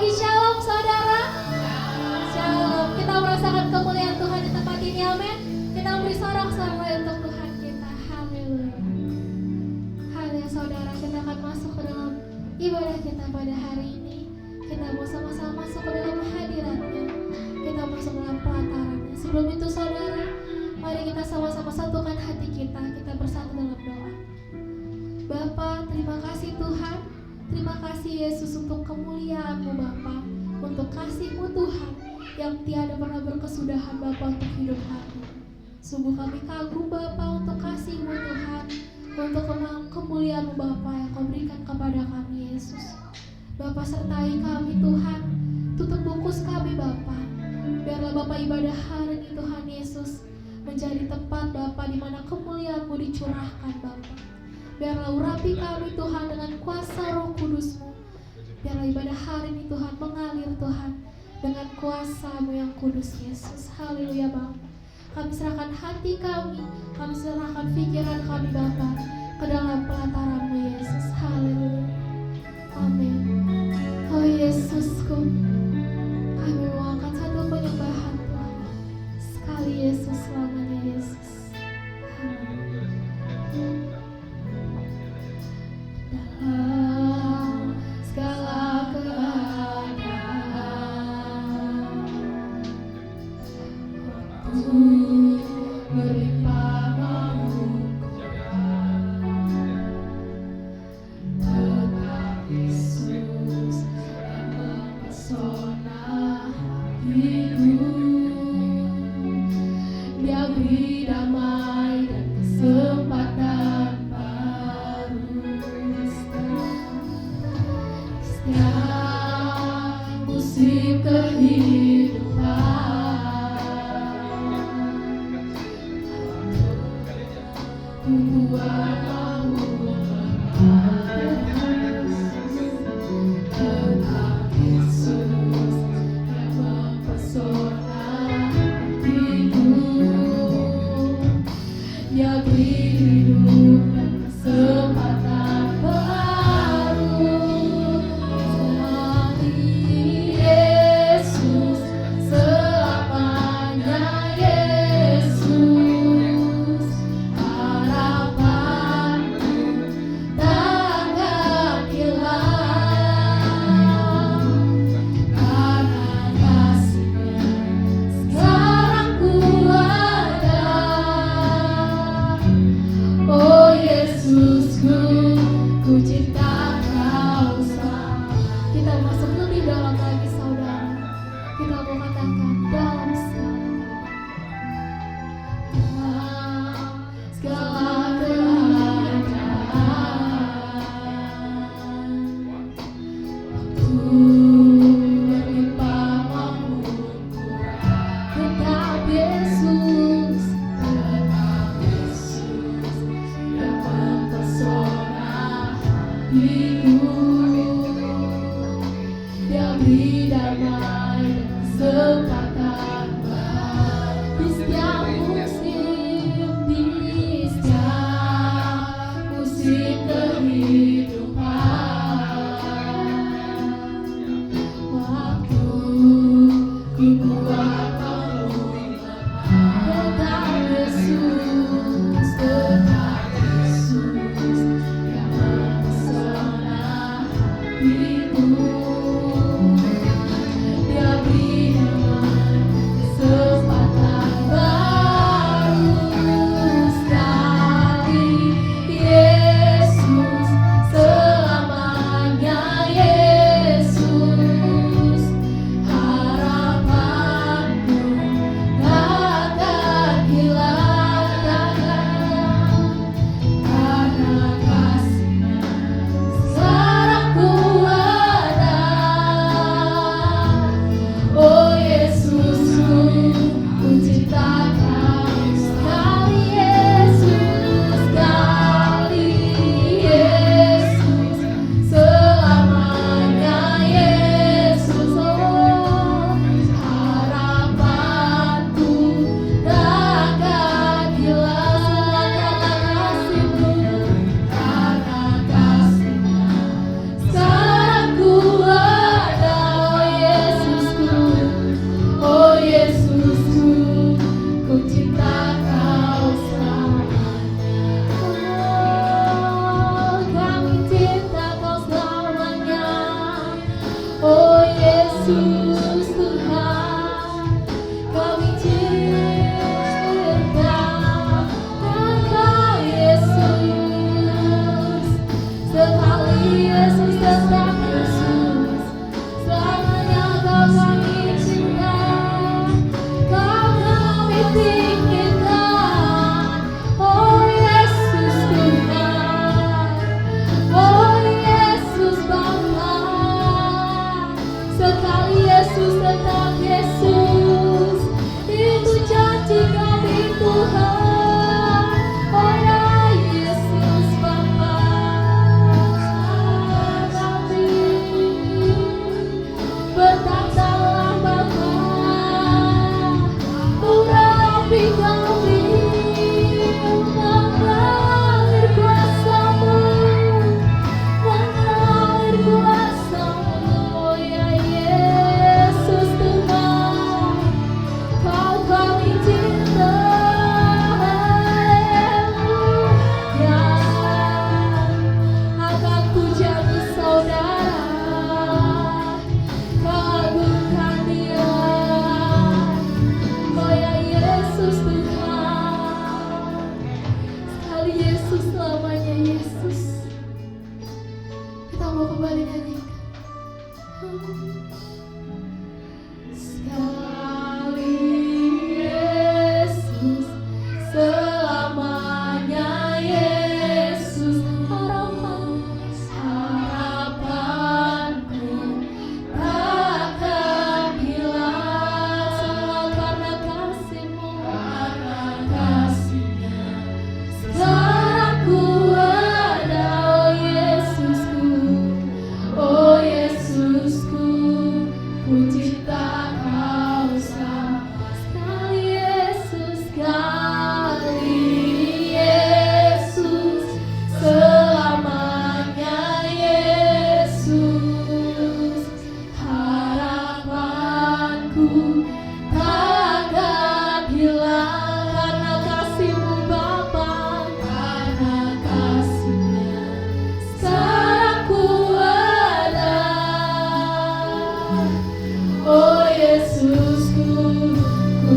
lagi, shalom saudara. Shalom. Kita merasakan kemuliaan Tuhan di tempat ini, amin. Kita beri sorak-sorai untuk Tuhan kita. Haleluya. Haleluya saudara, kita akan masuk ke dalam ibadah kita pada hari ini. Kita mau sama-sama masuk ke dalam hadiratnya. Kita masuk dalam pelatarannya. Sebelum itu saudara, mari kita sama-sama satukan hati kita. Kita bersatu dalam doa. Bapa, terima kasih Tuhan. Terima kasih Yesus untuk kemuliaan-Mu Bapa, untuk kasih-Mu Tuhan yang tiada pernah berkesudahan Bapa untuk hidup kami. Sungguh kami kagum Bapa untuk kasih-Mu Tuhan, untuk kemuliaan-Mu Bapa yang Kau berikan kepada kami Yesus. Bapa sertai kami Tuhan, tutup bungkus kami Bapa. Biarlah Bapa ibadah hari ini Tuhan Yesus menjadi tempat Bapa di mana kemuliaan-Mu dicurahkan Bapa. Biarlah urapi kami Tuhan dengan kuasa Roh Kudus-Mu. Biarlah ibadah hari ini Tuhan mengalir Tuhan dengan kuasa-Mu yang kudus Yesus. Haleluya Bapa. Kami serahkan hati kami serahkan pikiran kami Bapa ke dalam pelataran-Mu Yesus. Haleluya. Amin. Oh Yesusku, kami mau angkat satu penyembahan Tuhan. Sekali Yesus, selamanya Yesus. Haleluya. Dalam segala keadaan, waktu berlimpah membukukan, tetap Yesus yang mempesona hatiku. Dia beri damai dan kesempatan musim kehidupan, Tuhan mau tetap Yesus yang mempesona hatiku. Dia beri hidup dan kesempatan baru. Yesus selamanya, Yesus harapanku takkan hilang, karena kasih-Nya sekarang ku ada. Oh Yesusku, ku cinta Kau selalu. Kita masuk lebih dalam lagi saudara. Kita mau katakan dalam segala keadaan, waktu berlimpah maupun kurang, tetap Yesus yang mempesona hatiku. Dia beri damai dan kesempatan baru di setiap musim, di setiap musim kehidupan. Waktu ku buat malu tetap Yesus yang mempesona hatiku. Dia beri damai kesempatan baru sekali. Yesus selamanya, Yesus harapanku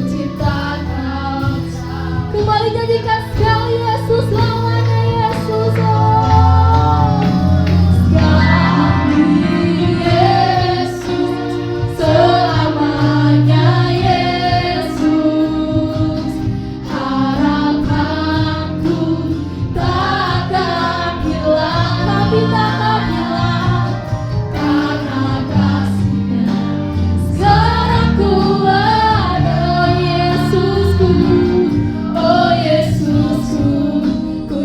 ciptakan. Kembali nyanyikan sekali Yesus lamanya Yesus. Sekali Yesus, selamanya Yesus. Harapanku takkan hilang, tapi takkan hilang karena kasih-Nya. Sekarang ku ada, oh Yesusku, oh Yesusku, ku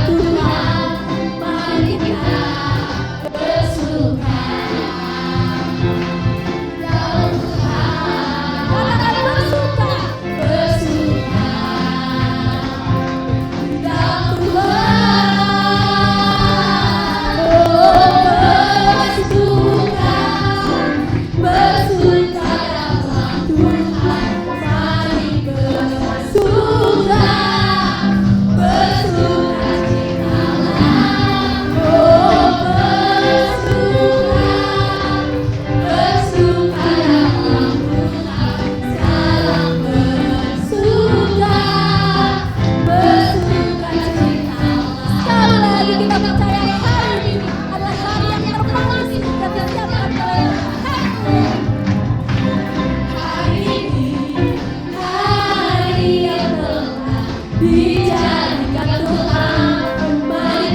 Tuhan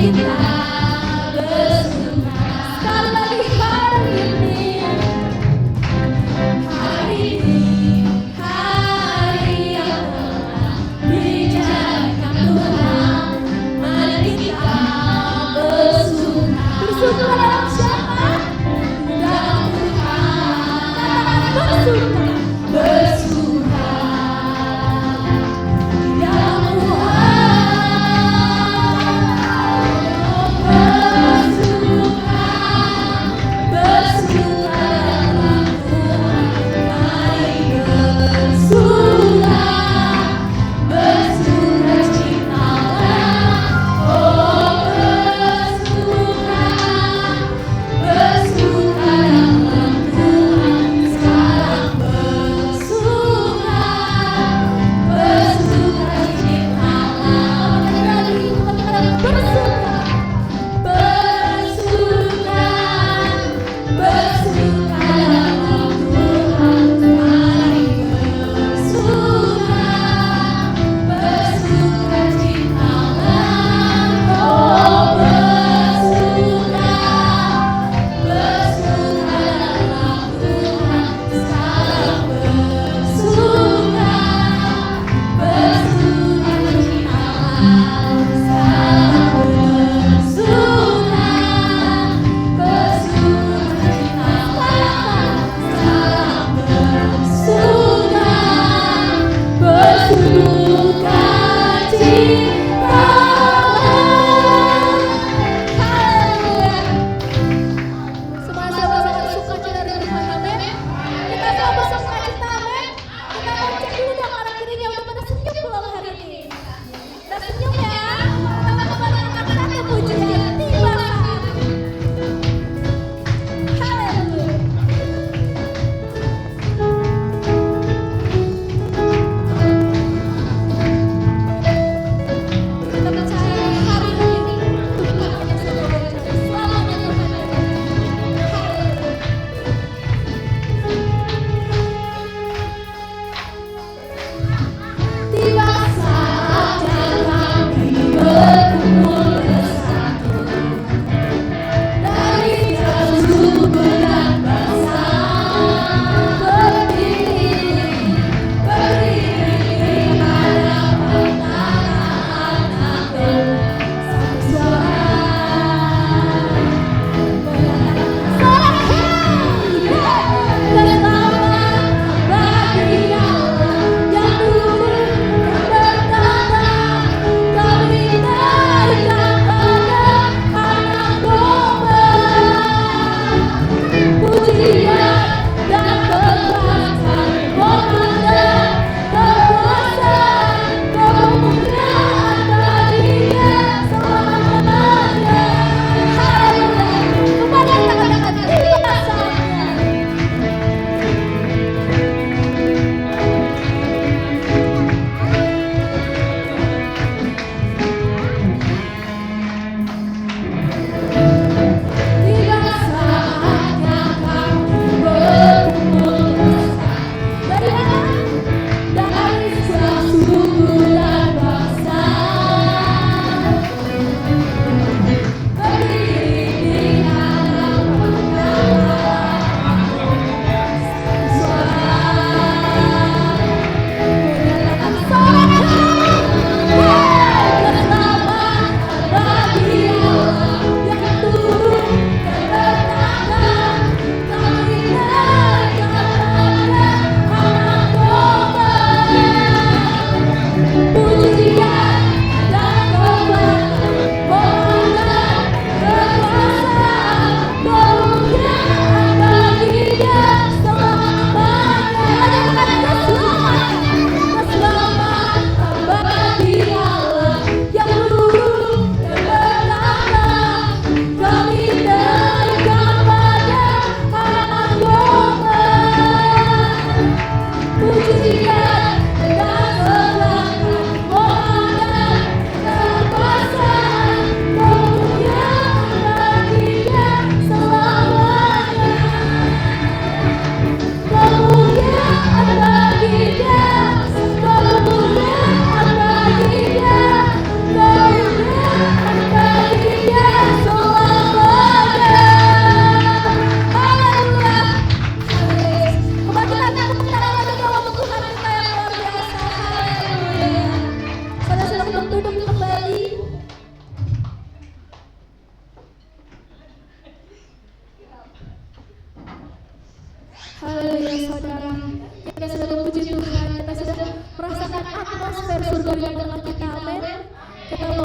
Bersuka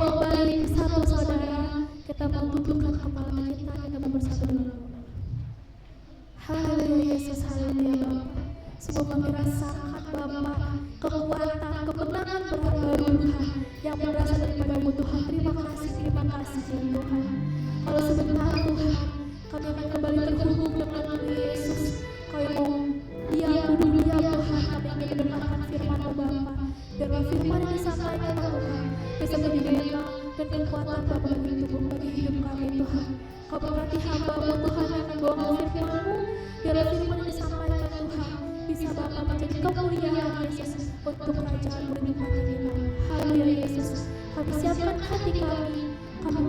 kembali satu saudara, kita mau tundukkan kepala kita mau bersatu dalam doa. Haleluya Yesus, haleluya Bapa. Sungguh kami rasakan Bapa kekuatan, kemenangan baru Tuhan yang berasal daripadamu Tuhan. Terima kasih Tuhan. Kalau sebentar Tuhan, kami akan kembali terhubung dengan Yesus. Kau yang mau duduk diam Tuhan, kami ingin mendengarkan firman-Mu Bapa. Biarlah firman yang disampaikan Tuhan bisa menjadi memang dan kekuatan Bapa bagi tubuh bagi hidup kami Tuhan. Kau berkati hamba-Mu Tuhan yang membawa firman-Mu. Biarlah firman yang disampaikan Tuhan bisa Bapa menjadi kemuliaan Yesus untuk kerajaan-Mu di hati kami. Haleluya Yesus. Kami siapkan hati kami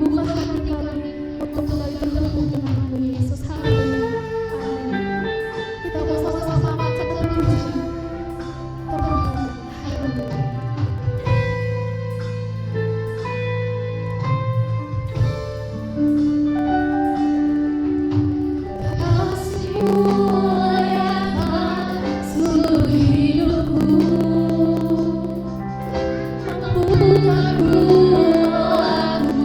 buka hati kami untuk kembali terhubung dengan-Mu Yesus. Haleluya. Amin. Kita bersama-sama angkat pujian. Terhubung. Haleluya. Aku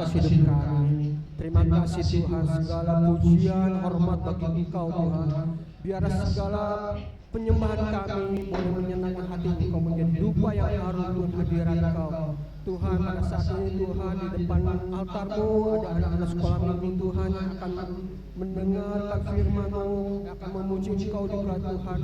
atas hidup kami. Terima kasih Tuhan, segala pujian, hormat bagi Engkau Tuhan. Biar segala penyembahan kami boleh menyenangkan hati Engkau, menjadi dupa yang harum Tuhan hadirat Engkau. Tuhan, pada saat ini Tuhan, di depan altar-Mu ada anak-anak sekolah minggu Tuhan yang akan mendengarkan firman-Mu, yang akan memuji Engkau juga Tuhan.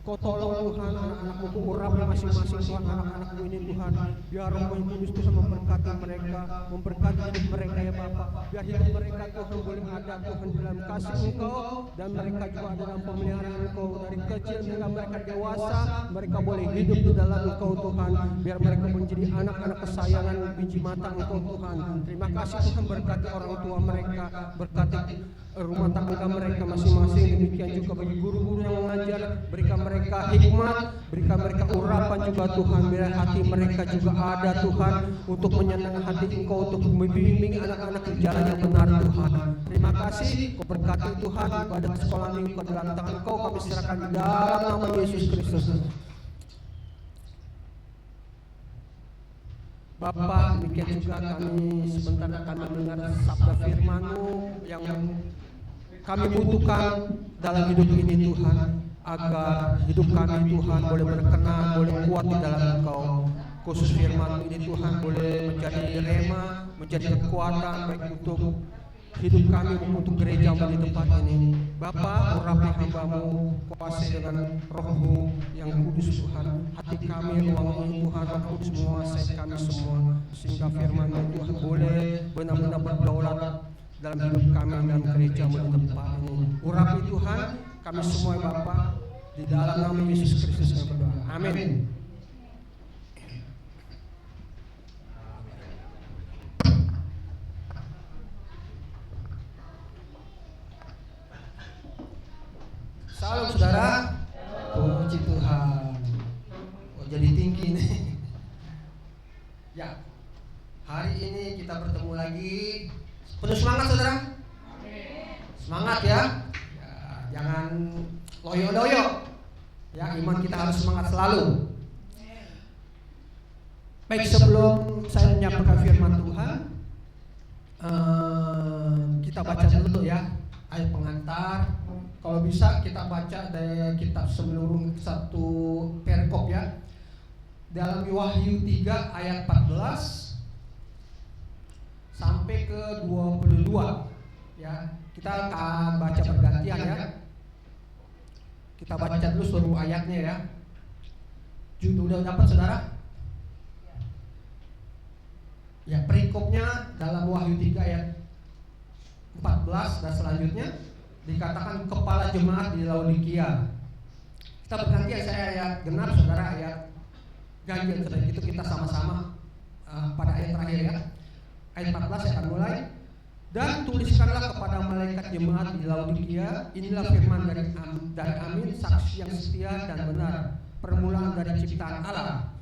Kau tolong Tuhan anak-anak-Mu, urapi masing-masing Tuhan anak-anak-Mu ini Tuhan. Biar Roh yang Kudus Tuhan memberkati mereka, memberkati hidup mereka ya Bapa. Biar hidup mereka Tuhan boleh ada Tuhan di dalam kasih Engkau, dan mereka juga ada dalam pemeliharaan Engkau. Dari kecil hingga mereka dewasa, mereka boleh hidup di dalam Engkau Tuhan. Biar mereka menjadi anak-anak kesayangan biji mata Engkau Tuhan. Terima kasih Tuhan, berkati orang tua mereka, berkati rumah tangga mereka masing-masing. Demikian juga bagi guru-guru yang mengajar, berikan mereka hikmat, berikan mereka urapan juga Tuhan. Biar hati mereka juga ada Tuhan untuk menyenangkan hati Engkau, untuk membimbing anak-anak ke jalan yang benar Tuhan. Terima kasih, Kau berkati Tuhan ibadah sekolah minggu ke dalam tangan Engkau kami serahkan di dalam nama Yesus Kristus. Bapa, demikian juga kami sebentar akan mendengar sabda firman-Mu yang kami butuhkan dalam hidup ini Tuhan, agar hidup kami Tuhan boleh berkenan, boleh kuat di dalam Engkau. Khusus firman ini Tuhan boleh menjadi rema, menjadi kekuatan baik untuk hidup kami maupun untuk gereja di tempat ini. Bapa, urapi hamba-Mu, kuasai dengan Roh-Mu yang kudus Tuhan. Hati kami, ruang ini Tuhan, Roh Kudus menguasai kami semua, sehingga firman-Mu Tuhan boleh benar-benar berdaulat dalam hidup kami dan gereja di tempat ini. Urapi Tuhan kami semua Bapa, di dalam nama Yesus Kristus kami berdoa. Amin. Salam saudara. Puji Tuhan. Oh, jadi tinggi nih. Ya, hari ini kita bertemu lagi. Penuh semangat saudara. Semangat ya. Jangan loyo-loyo. Ya, iman kita harus semangat selalu. Baik, sebelum saya menyampaikan firman Tuhan, kita baca dulu ya ayat pengantar. Kalau bisa kita baca dari kitab seluruh satu perikop ya. Dalam Wahyu 3 ayat 14 sampai ke 22 ya. Kita akan baca bergantian ya. Kita baca dulu seluruh ayatnya ya. Udah dapat saudara? Ya, perikopnya dalam Wahyu 3 ayat 14 dan selanjutnya dikatakan kepala jemaat di Laodikia. Kita bergantian, saya ayat genap, saudara ayat ganjil. Setelah itu kita sama-sama pada ayat terakhir ya. Ayat 14 saya akan mulai. Dan tuliskanlah kepada malaikat jemaat di Laodikia, inilah firman dari Amin, saksi yang setia dan benar, permulaan dari ciptaan Allah.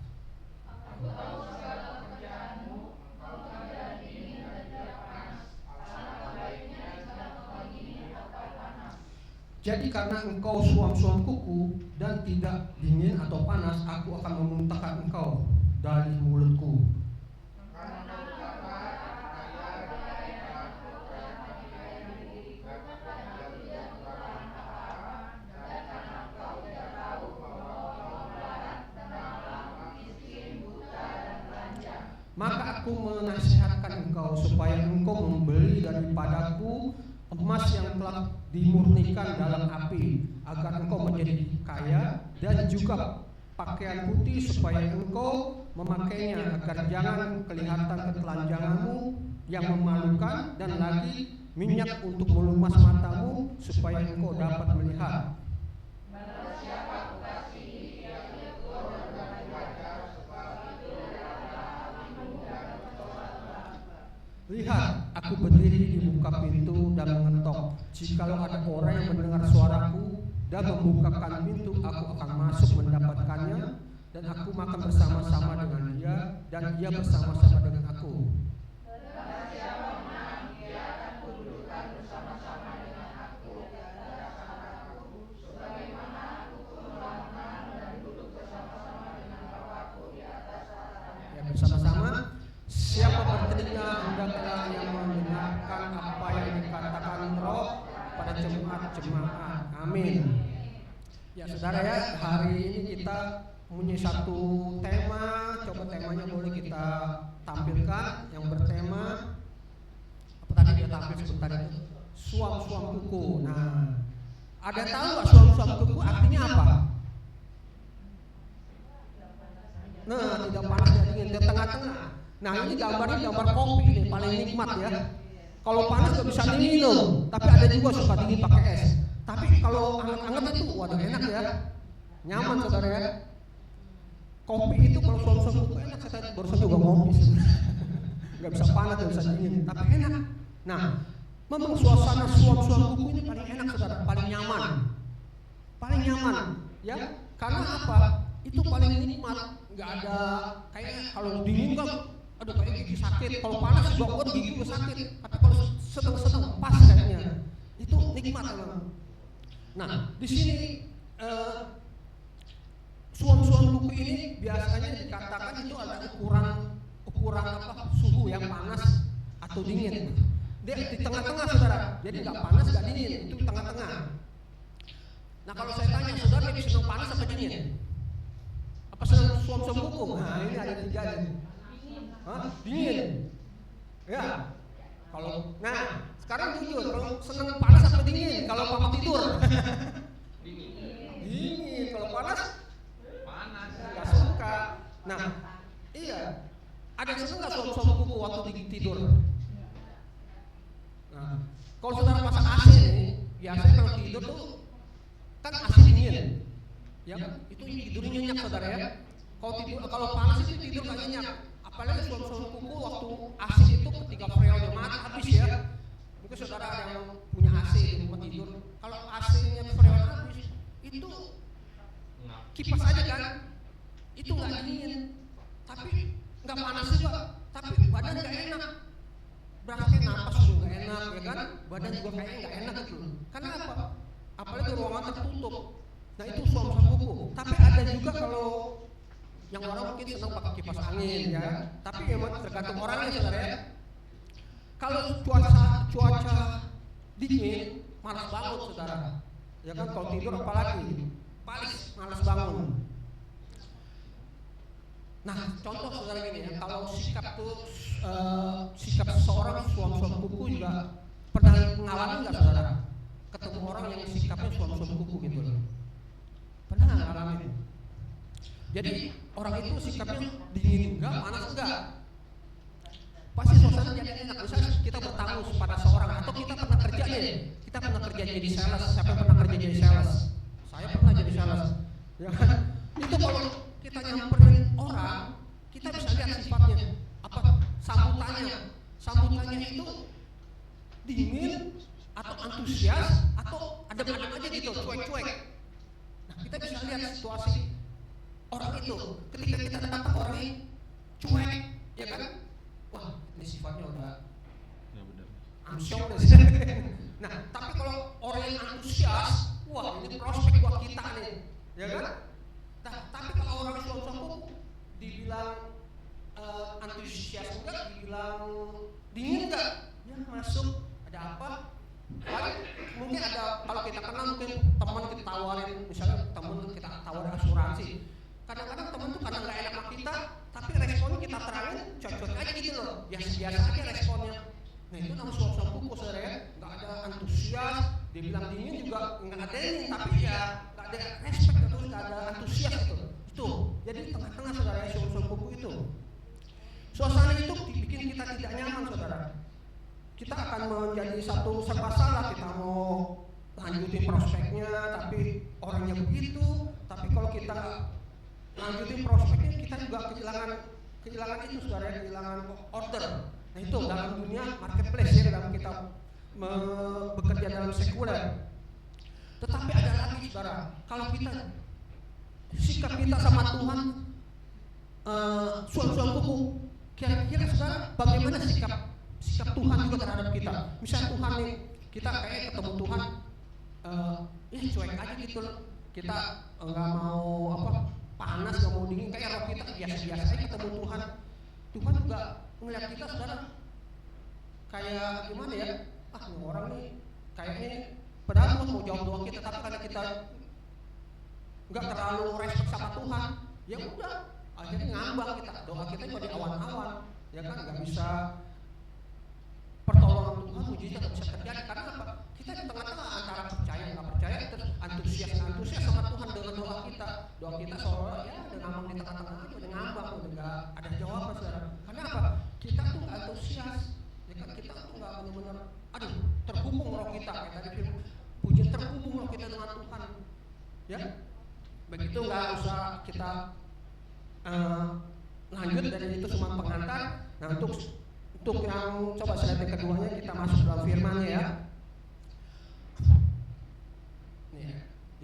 Jadi karena engkau suam-suam kuku dan tidak dingin atau panas, aku akan memuntahkan engkau dari mulutku. Maka aku menasihatkan engkau supaya engkau membeli daripadaku emas yang telah dimurnikan dalam api, agar engkau menjadi kaya, dan juga pakaian putih supaya engkau memakainya, agar jangan kelihatan ketelanjanganmu yang memalukan, dan lagi minyak untuk melumas matamu supaya engkau dapat melihat. Lihat, aku berdiri di muka pintu dan mengetok. Jikalau ada orang yang mendengar suaraku dan membukakan pintu, aku akan masuk mendapatkannya, dan aku makan bersama-sama dengan dia, dan dia bersama-sama dengan aku. Ya, bersama-sama. Siapa bertelinga hendaklah yang jemaat. Amin. Ya saudara ya, hari ini kita punya satu tema. Coba temanya boleh kita tampilkan. Yang bertema apa tadi dia tampil sebentar itu? Suam-suam kuku. Nah, ada tahu nggak suam-suam kuku artinya apa? Nah, tidak panas dan dingin di tengah-tengah. Nah, ini gambarnya gambar kopi ini paling nikmat ya. Kalau panas nggak bisa diminum, tapi ada juga suka dingin pakai es. Tapi kalau anget-anget itu, waduh enak ya, nyaman saudara ya. Kopi itu kalau suam-suam kuku enak, saya barusan juga ngopi. Nggak bisa panas, nggak bisa dingin, tapi enak. Nah, memang suasana suam-suam kuku ini paling enak saudara, paling nyaman, ya. Karena apa? Itu paling nikmat, nggak ada kayak kalau dingin kan, aduh kayak gigi sakit. Kalau panas juga, waduh gigi gue sakit. Tapi kalau sedang pas kayaknya, itu nikmat memang. Nah, di sini suam-suam kuku ini biasanya dikatakan itu ada ukuran apa suhu yang panas atau dingin. Dia di tengah-tengah saudara, jadi nggak panas nggak dingin, itu di tengah-tengah. Nah kalau saya tanya saudara lebih senang panas apa dingin? Apa senang suam-suam kuku? Nah ini ada 3 nih. Hah? Dingin. Ya. Nah sekarang jujur, kalau senang panas apa dingin? Kalau mama tidur? Dingin. Kalau panas? Nggak suka. Nah iya. Ada yang senang nggak suam-suam kuku waktu tidur? Nah, kalau saudara pasang AC nih, biasanya kalau tidur tuh kan AC dingin, ya kan? Itu tidurnya nyenyak saudara ya. Kalau panas itu tidur nggak nyenyak. Apalagi suam-suam kuku waktu AC itu ketika freonnya mati habis ya. Mungkin saudara ada yang punya AC di rumah tidur. Kalau AC-nya freon habis, itu kipas aja kan? Itu nggak dingin, tapi nggak panas juga, tapi badan nggak enak. Berarti napas juga gak enak ya kan, badan juga kayaknya gak enak gitu. Karena apa? Apalagi ruangan tertutup. Nah itu suam-suam kuku. Tapi ada juga kalau yang orang mungkin senang pakai kipas angin ya. Tapi memang tergantung orangnya saudara ya. Kalau cuaca dingin, malas bangun saudara. Ya kan kalau tidur apalagi, malas bangun. Nah, contoh saudara gini ya, kalau sikap seseorang suam-suam kuku juga pernah mengalami nggak saudara? Ketemu orang yang sikapnya suam-suam kuku gitu loh. Pernah nggak ngalamin? Jadi orang itu sikapnya dingin enggak, panas enggak? Pasti suasana jadi enak. Misalnya kita bertamu pada seorang atau kita pernah kerja nih, kita pernah kerja jadi sales. Siapa yang pernah kerja jadi sales? Saya pernah jadi sales. Ya kan? Itu kalau kita nyamperin orang, kita bisa lihat sifatnya, apa sambutannya itu dingin atau antusias atau adem-adem aja gitu, cuek-cuek. Nah kita bisa lihat situasi orang itu ketika kita datang ke orang ini cuek, ya kan? Wah ini sifatnya udah amsyong deh. Nah tapi kalau orang yang antusias, wah ini prospek buat kita nih, ya kan? Nah, tapi kalau orang suam-suam kuku dibilang antusias enggak, dibilang dingin enggak, ya masuk. Ada apa? Mungkin ada, kalau kita kenal mungkin teman kita tawarin, misalnya teman kita tawarin asuransi. Kadang-kadang teman tuh karena nggak enak sama kita, tapi responnya kita terangin cocok aja gitu loh, biasa aja responnya. Nah itu namanya suam-suam kuku saudara ya, nggak ada antusias, dibilang dingin juga nggak ada dingin, tapi ya nggak ada respect atau nggak ada antusias gitu. Itu jadi tengah-tengah saudara ya suam-suam kuku itu. Suasana itu bikin kita tidak nyaman saudara. Kita akan menjadi satu serba salah, kita mau lanjutin prospeknya, tapi orangnya begitu. Tapi kalau kita lanjutin prospeknya, kita juga kehilangan itu saudara, kehilangan order. Nah itu dalam dunia marketplace ya, dalam kita bekerja dalam sekuler. Tetapi ada lagi saudara, kalau kita sikap kita sama Tuhan suam-suam kuku, kira-kira saudara bagaimana sikap Tuhan juga terhadap kita? Misalnya Tuhan nih, kita kayak ketemu Tuhan, ya cuek aja gitu loh. Kita nggak mau apa panas, nggak mau dingin, kayak roh kita biasa-biasa aja ketemu Tuhan. Tuhan juga melihat kita saudara kayak gimana ya? Orang nih kayaknya Padahal Tuhan mau jawab doa kita, tapi karena kita nggak terlalu respect sama Tuhan, ya udah, akhirnya ngambang kita, doa kita jadi awan-awan, ya kan, nggak bisa pertolongan Tuhan, mujizat nggak bisa terjadi. Karena apa? Kita di tengah-tengah antara percaya nggak percaya, terus antusias sama Tuhan dengan doa kita seolah ya udah ngambang di tengah-tengah aja, udah ngambang, udah nggak ada jawaban, saudara. Karena apa? Kita tuh nggak antusias, ya kan, kita tuh nggak benar-benar, aduh, terhubung roh kita, kayak tadi pujian, terhubung roh kita dengan Tuhan, ya. Begitu, nggak usah kita lanjut dari itu cuma pengantar. Nah, untuk yang coba slide yang keduanya, kita masuk dalam firman-Nya ya.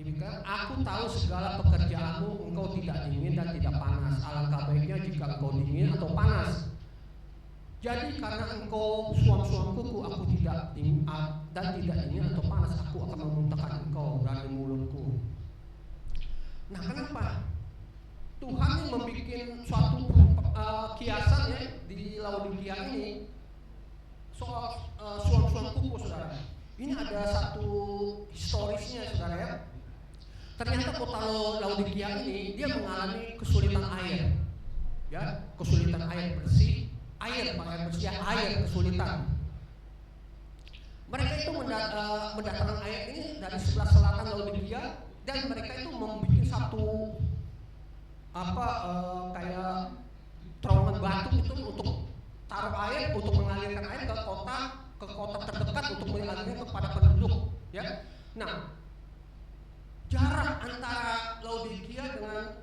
Demikian, aku tahu segala pekerjaanmu, engkau tidak dingin dan tidak panas. Alangkah baiknya jika engkau dingin atau panas. Jadi karena engkau suam-suam kuku, aku tidak dingin dan tidak dingin atau panas, aku akan memuntahkan engkau dari mulutku. Nah, kenapa Tuhan membuat suatu kiasan ya di Laodikia ini soal suam-suam kuku, saudara? Ini ada satu historisnya, saudara ya. Ternyata kota Laodikia ini dia mengalami kesulitan air, ya, kesulitan air bersih, air kesulitan. Mereka itu mendatangkan air ini dari sebelah selatan Laodikia, dan mereka itu membuat satu kayak terowongan batu itu untuk taruh air, untuk mengalirkan air ke kota terdekat untuk mengalirkan kepada penduduk, ya. Nah, jarak antara Laodikia dengan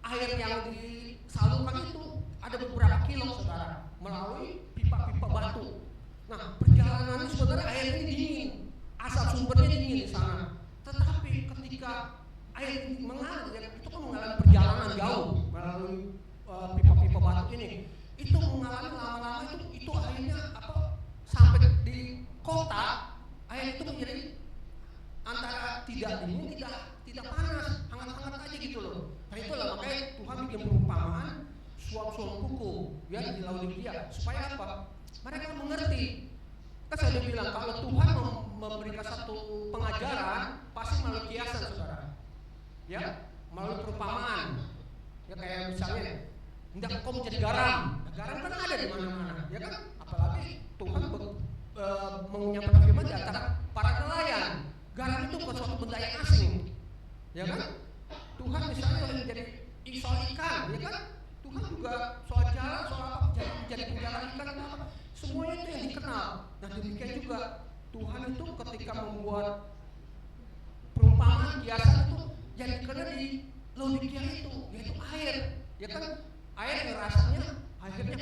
air yang disalurkan itu ada beberapa kilo, saudara, melalui pipa-pipa batu. Nah, perjalanannya sebenarnya air ini dingin, asal sumbernya dingin di sana. Tetapi ketika air mengalir, itu kan mengalami perjalanan jauh melalui pipa-pipa batu ini. Itu mengalami lama-lama itu akhirnya sampai di kota, air itu menjadi antara tidak dingin, tidak panas, hangat-hangat aja gitu loh. Nah, itulah makanya Tuhan bikin perumpamaan suam-suam kuku ya di Laodikia, supaya apa? Mereka mengerti. Kan saya udah bilang kalau Tuhan memberikan satu pengajaran pasti melalui kiasan, saudara. Ya, melalui perumpamaan. Ya kayak misalnya, hendak engkau menjadi garam. Nah, garam kan ada di mana-mana, ya kan? Apalagi Tuhan menyampaikan firman di antara para nelayan. Garam itu bukan suatu benda yang asing, ya kan? Tuhan misalnya menjadi soal ikan, ya kan? Tuhan juga soal jalan, soal apa? Jadi penjalan ikan apa? Semuanya itu yang dikenal. Nah, demikian juga Tuhan itu ketika membuat perumpamaan kiasan itu yang dikenal di Laodikia itu, yaitu air, ya kan? Air yang rasanya akhirnya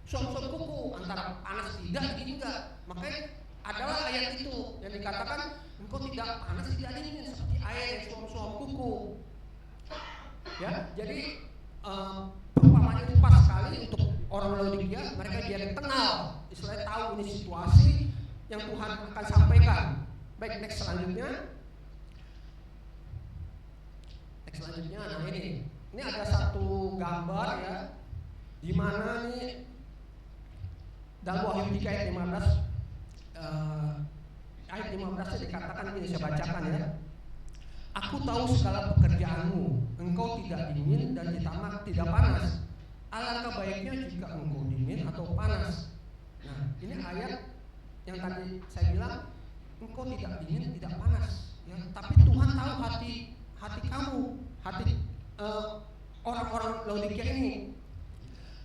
suam-suam kuku, antara panas tidak, dingin enggak. Makanya adalah ayat itu yang dikatakan engkau tidak panas tidak dingin seperti air yang suam-suam kuku. Ya, jadi perumpamaan itu pas sekali untuk orang Laodikia. Mereka biar kenal, istilahnya tahu ini situasi yang Tuhan akan sampaikan. Baik, next selanjutnya. Nah ini ada satu gambar ya, di mana nih dalam Wahyu 3 ayat 15. Ayat 15 dikatakan ini, saya bacakan ya. Aku tahu segala pekerjaanmu, engkau tidak dingin dan tidak panas. Alangkah baiknya jika engkau dingin atau panas. Nah, ini ayat yang tadi saya bilang, engkau tidak dingin, tidak panas. Ya, tapi Tuhan tahu hati kamu, hati orang-orang Laodikia ini.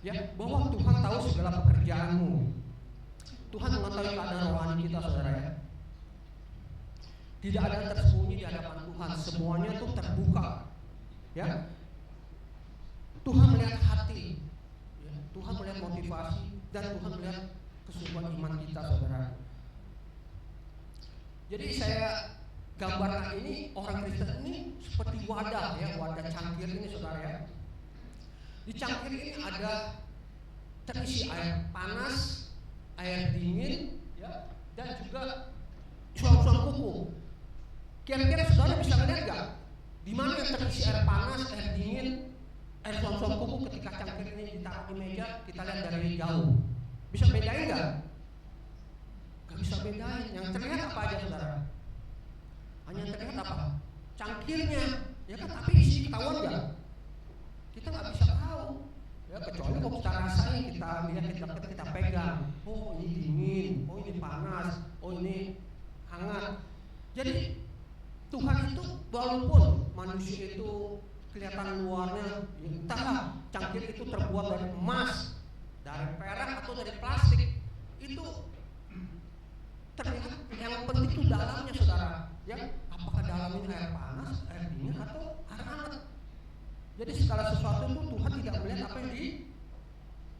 Ya, bahwa Tuhan tahu segala pekerjaanmu. Tuhan mengetahui keadaan rohani kita, saudara ya. Tidak ada yang tersembunyi di hadapan Tuhan, semuanya itu terbuka. Ya, Tuhan melihat hati, ya. Tuhan melihat motivasi, dan Tuhan melihat kesungguhan iman kita, saudara. Jadi saya gambarkan ini orang Kristen ini seperti wadah ya, wadah cangkir ini, saudara ya. Di cangkir ini ada terisi air panas, air dingin, ya, dan juga suam-suam kuku. Kira-kira saudara bisa melihat nggak di mana yang terisi air panas, air dingin, air suam-suam kuku ketika cangkir ini ditaruh di meja? Kita lihat dari jauh. Bisa bedain nggak? Nggak bisa bedain. Yang terlihat apa aja, saudara? cangkirnya, ya kan? Tapi isi ketahuan nggak? Kita nggak bisa tahu, ya kecuali kalau kita rasain, kita lihat, kita pegang. Oh ini dingin, oh ini panas, oh ini hangat. Jadi Tuhan itu walaupun manusia itu kelihatan luarnya, ya entahlah cangkir itu terbuat dari emas, dari perak atau dari plastik, itu terlihat yang penting itu dalamnya, saudara. Ya, apakah dalamnya air panas, air dingin atau air hangat? Jadi segala sesuatu itu Tuhan tidak melihat apa yang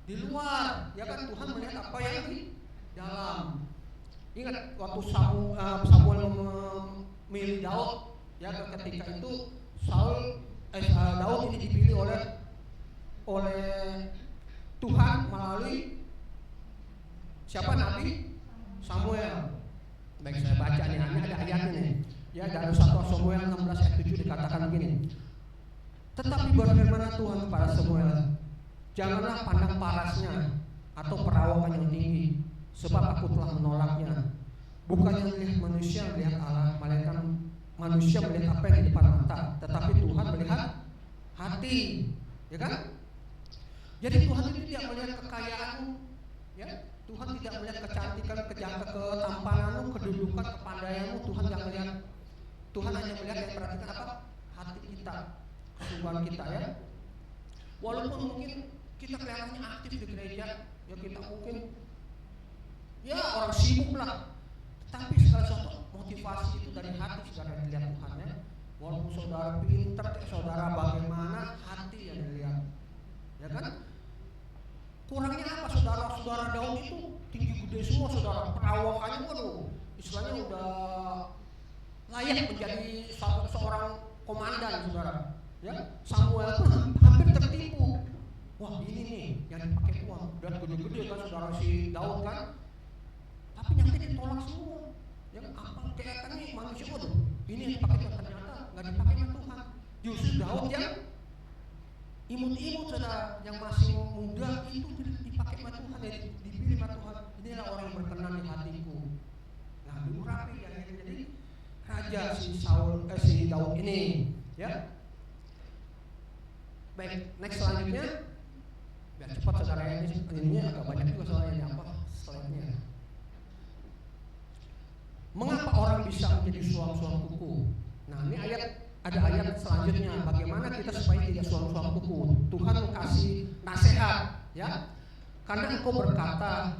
di luar, ya kan? Tuhan melihat apa yang di dalam. Ingat waktu Samuel memilih Daud, ya ketika itu Daud ini dipilih oleh Tuhan melalui siapa? Nabi Samuel. Baik, saya baca nih, ini ada ayatnya nih. Ya, dari 1 Samuel 16 ayat 7 dikatakan begini. Tetapi berfirmanlah Tuhan kepada Samuel, janganlah pandang parasnya atau perawakan yang tinggi, sebab aku telah menolaknya. Bukannya melihat manusia melihat Allah, melainkan manusia melihat apa yang di depan mata, tetapi Tuhan melihat hati, ya kan? Jadi Tuhan itu tidak melihat kekayaanmu, ya. Tuhan tidak melihat kecantikan, ketampananmu, kedudukan, kepandaianmu. Tuhan tidak melihat. Tuhan hanya melihat yang perhatikan apa? Hati kita, kesungguhan kita, ya. Walaupun mungkin kita kelihatannya aktif di gereja, ya kita mungkin ya orang sibuk lah, tapi segala sesuatu motivasi itu dari hati, saudara, yang dilihat Tuhan, ya. Walaupun saudara pinter, saudara bagaimana, hati yang dilihat, ya kan? Kurangnya apa, saudara? Saudara Daud itu tinggi gede semua, saudara. Perawakannya, waduh, istilahnya udah layak menjadi seorang komandan, saudara. Ya, Samuel pun hampir tertipu. Wah, ini nih yang dipakai Tuhan, dan gede-gede kan saudara si Daud kan. Tapi nanti ditolak semua. Yang apa kelihatannya manusia, waduh, ini yang dipakai Tuhan, ternyata nggak dipakai sama Tuhan. Justru Daud yang imut-imut, saudara, yang masih muda itu dipakai sama Tuhan, ya, dipilih sama Tuhan. Inilah orang yang berkenan di hatiku. Nah, diurapi ya, jadi raja si Daud ini, ya. Baik, next selanjutnya. Biar cepat, saudara, ini agak banyak juga soalnya apa slide-nya. Mengapa orang bisa menjadi suam-suam kuku? Nah, ini ada ayat selanjutnya. Bagaimana kita supaya tidak suam-suam kuku? Tuhan kasih nasihat, ya. Karena engkau berkata,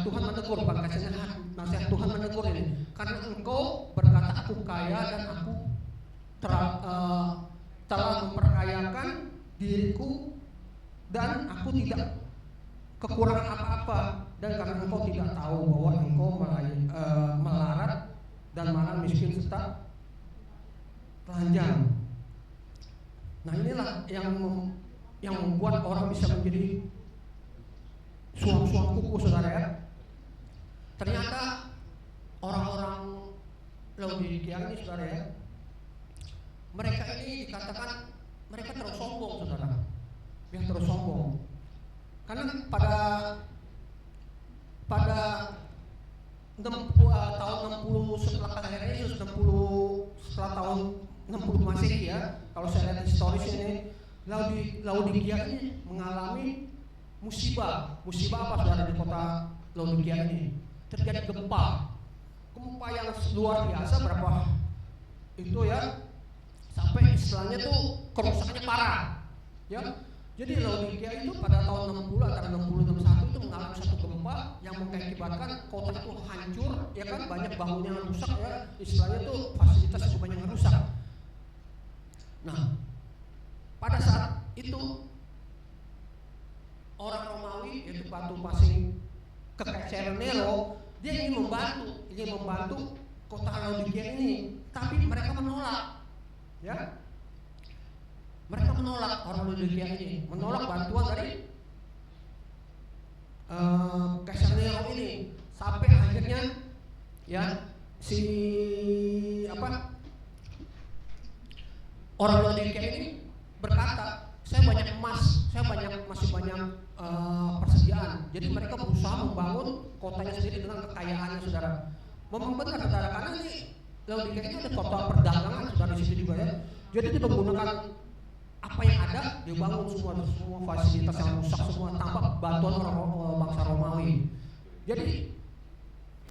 Tuhan menegur, bukan kasih nasihat, Tuhan menegur ini. Karena engkau berkata, aku kaya dan aku telah memperkayakan diriku dan aku tidak kekurangan apa-apa, dan karena engkau tidak tahu bahwa engkau melarat dan malah miskin serta telanjang. Nah, inilah yang membuat orang bisa menjadi suam-suam kuku, saudara, ya. Ternyata orang-orang Laodikia ini, saudara, ya, mereka ini dikatakan mereka terus sombong, saudara. Ya, terus sombong. Karena pada tahun 60 setelah kelahiran Yesus, 60 setelah tahun 60 Masehi, ya. Kalau saya lihat historis ini, Laodikia ini mengalami musibah. Musibah apa, saudara, di kota Laodikia ini? Terjadi gempa yang luar biasa, berapa itu, ya, sampai istilahnya tuh kerusakannya parah, ya. Jadi Laodikia itu pada tahun 60, antara 60 dan 61 itu mengalami satu gempa yang mengakibatkan kota itu hancur, ya kan, banyak bangunan yang rusak, ya, istilahnya tuh fasilitas itu banyak yang rusak. Nah, pada saat itu orang Romawi, yaitu batu pasing kekaisaran Nero, dia ingin membantu kota Laodikia ini, tapi mereka menolak, ya. Mereka menolak, orang Laodikia ini menolak bantuan dari Kaisar Nero ini, sampai akhirnya, ya, orang Laodikia ini berkata, saya banyak emas, masih banyak persediaan. Jadi mereka berusaha membangun kotanya sendiri dengan kekayaannya, saudara. Memang benar, saudara, karena ini Laodikia ini ada kota perdagangan saudara di situ juga ya. Jadi dia menggunakan apa yang ada, dia bangun semua fasilitas yang rusak semua tanpa bantuan orang bangsa Romawi. Jadi,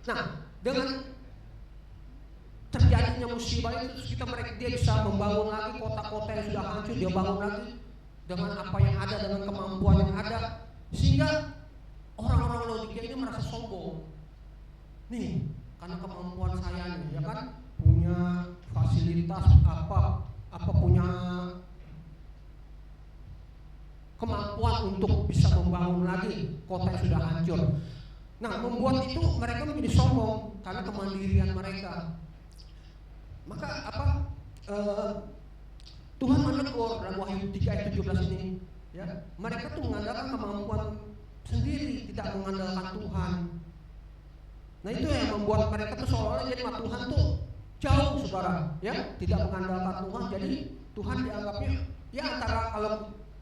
nah dengan terjadinya musibah itu dia bisa membangun lagi kota-kota yang sudah hancur, dia bangun lagi dengan apa yang ada, dengan kemampuan yang ada, sehingga orang-orang Laodikia ini merasa sombong. Nih, karena kemampuan saya nih, ya kan, punya fasilitas apa punya kemampuan untuk bisa membangun lagi kota yang sudah hancur. Nah, membuat itu mereka menjadi sombong karena kemandirian mereka. Maka Tuhan menegur dalam Wahyu 3 ayat 17 ini, ya, mereka tuh mengandalkan kemampuan sendiri, tidak mengandalkan Tuhan. Nah, itu yang membuat mereka tuh seolah-olah jadi Tuhan tuh jauh, saudara, ya, tidak mengandalkan Tuhan. Jadi Tuhan dianggapnya ya antara kalau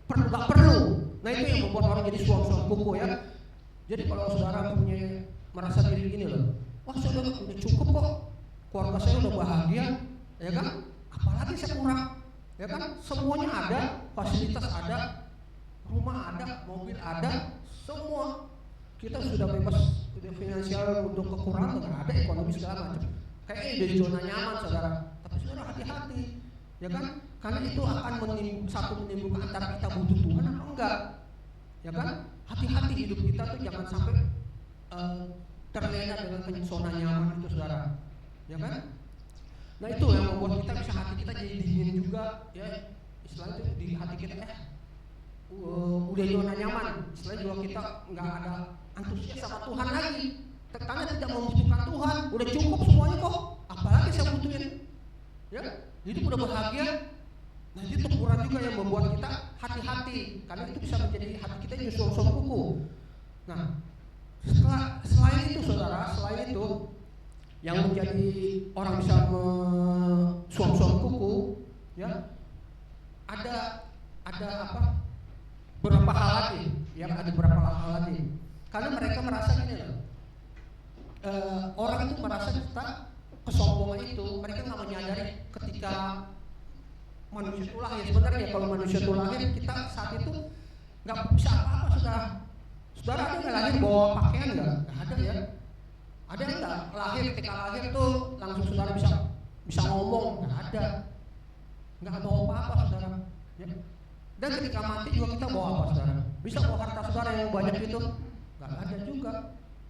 perlu nggak perlu. Nah, itu yang membuat orang jadi suam-suam kuku, ya. Jadi kalau saudara punya merasa diri gini loh, wah saya udah cukup kok, keluarga saya udah bahagia, ya kan? Apalagi saya kurang, ya kan? Semuanya ada, fasilitas ada, rumah ada, mobil ada, semua. Kita sudah bebas finansial untuk kekurangan, nggak ada ekonomi segala macam. Kayaknya udah zona nyaman, saudara. Tapi saudara hati-hati, ya kan? Karena itu akan menimbulkan antara kita butuh Tuhan atau enggak, ya kan? Hati-hati hidup kita tuh jangan sampai terlena dengan zona nyaman itu, saudara, ya kan? Nah, itu yang membuat kita bisa hati kita jadi dingin juga, ya. Istilahnya di hati kita udah zona nyaman, istilahnya juga kita nggak ada antusias sama Tuhan lagi, karena tidak membutuhkan Tuhan, udah cukup semuanya kok, apalagi saya butuhin, ya, hidup udah bahagia. Nah, itu teguran juga yang membuat kita hati-hati, karena itu bisa menjadi hati kita yang suam-suam kuku. Nah, selain itu, saudara, selain itu yang menjadi orang bisa suam-suam kuku, ya, ada beberapa hal lagi, yang ada beberapa hal lagi. Karena mereka merasa gini loh, orang itu merasa kita kesombongan itu, mereka nggak menyadari ketika manusia itu lahir. Sebenarnya kalau manusia itu lahir, kita saat itu nggak bisa apa-apa, saudara ada nggak lahir bawa pakaian nggak ada, ya. Ada nggak lahir ketika lahir tuh langsung saudara bisa ngomong? Nggak ada, nggak bawa apa-apa, saudara, ya. Dan ketika mati juga kita bawa apa, saudara? Bisa bawa harta saudara yang banyak itu? Nggak ada juga.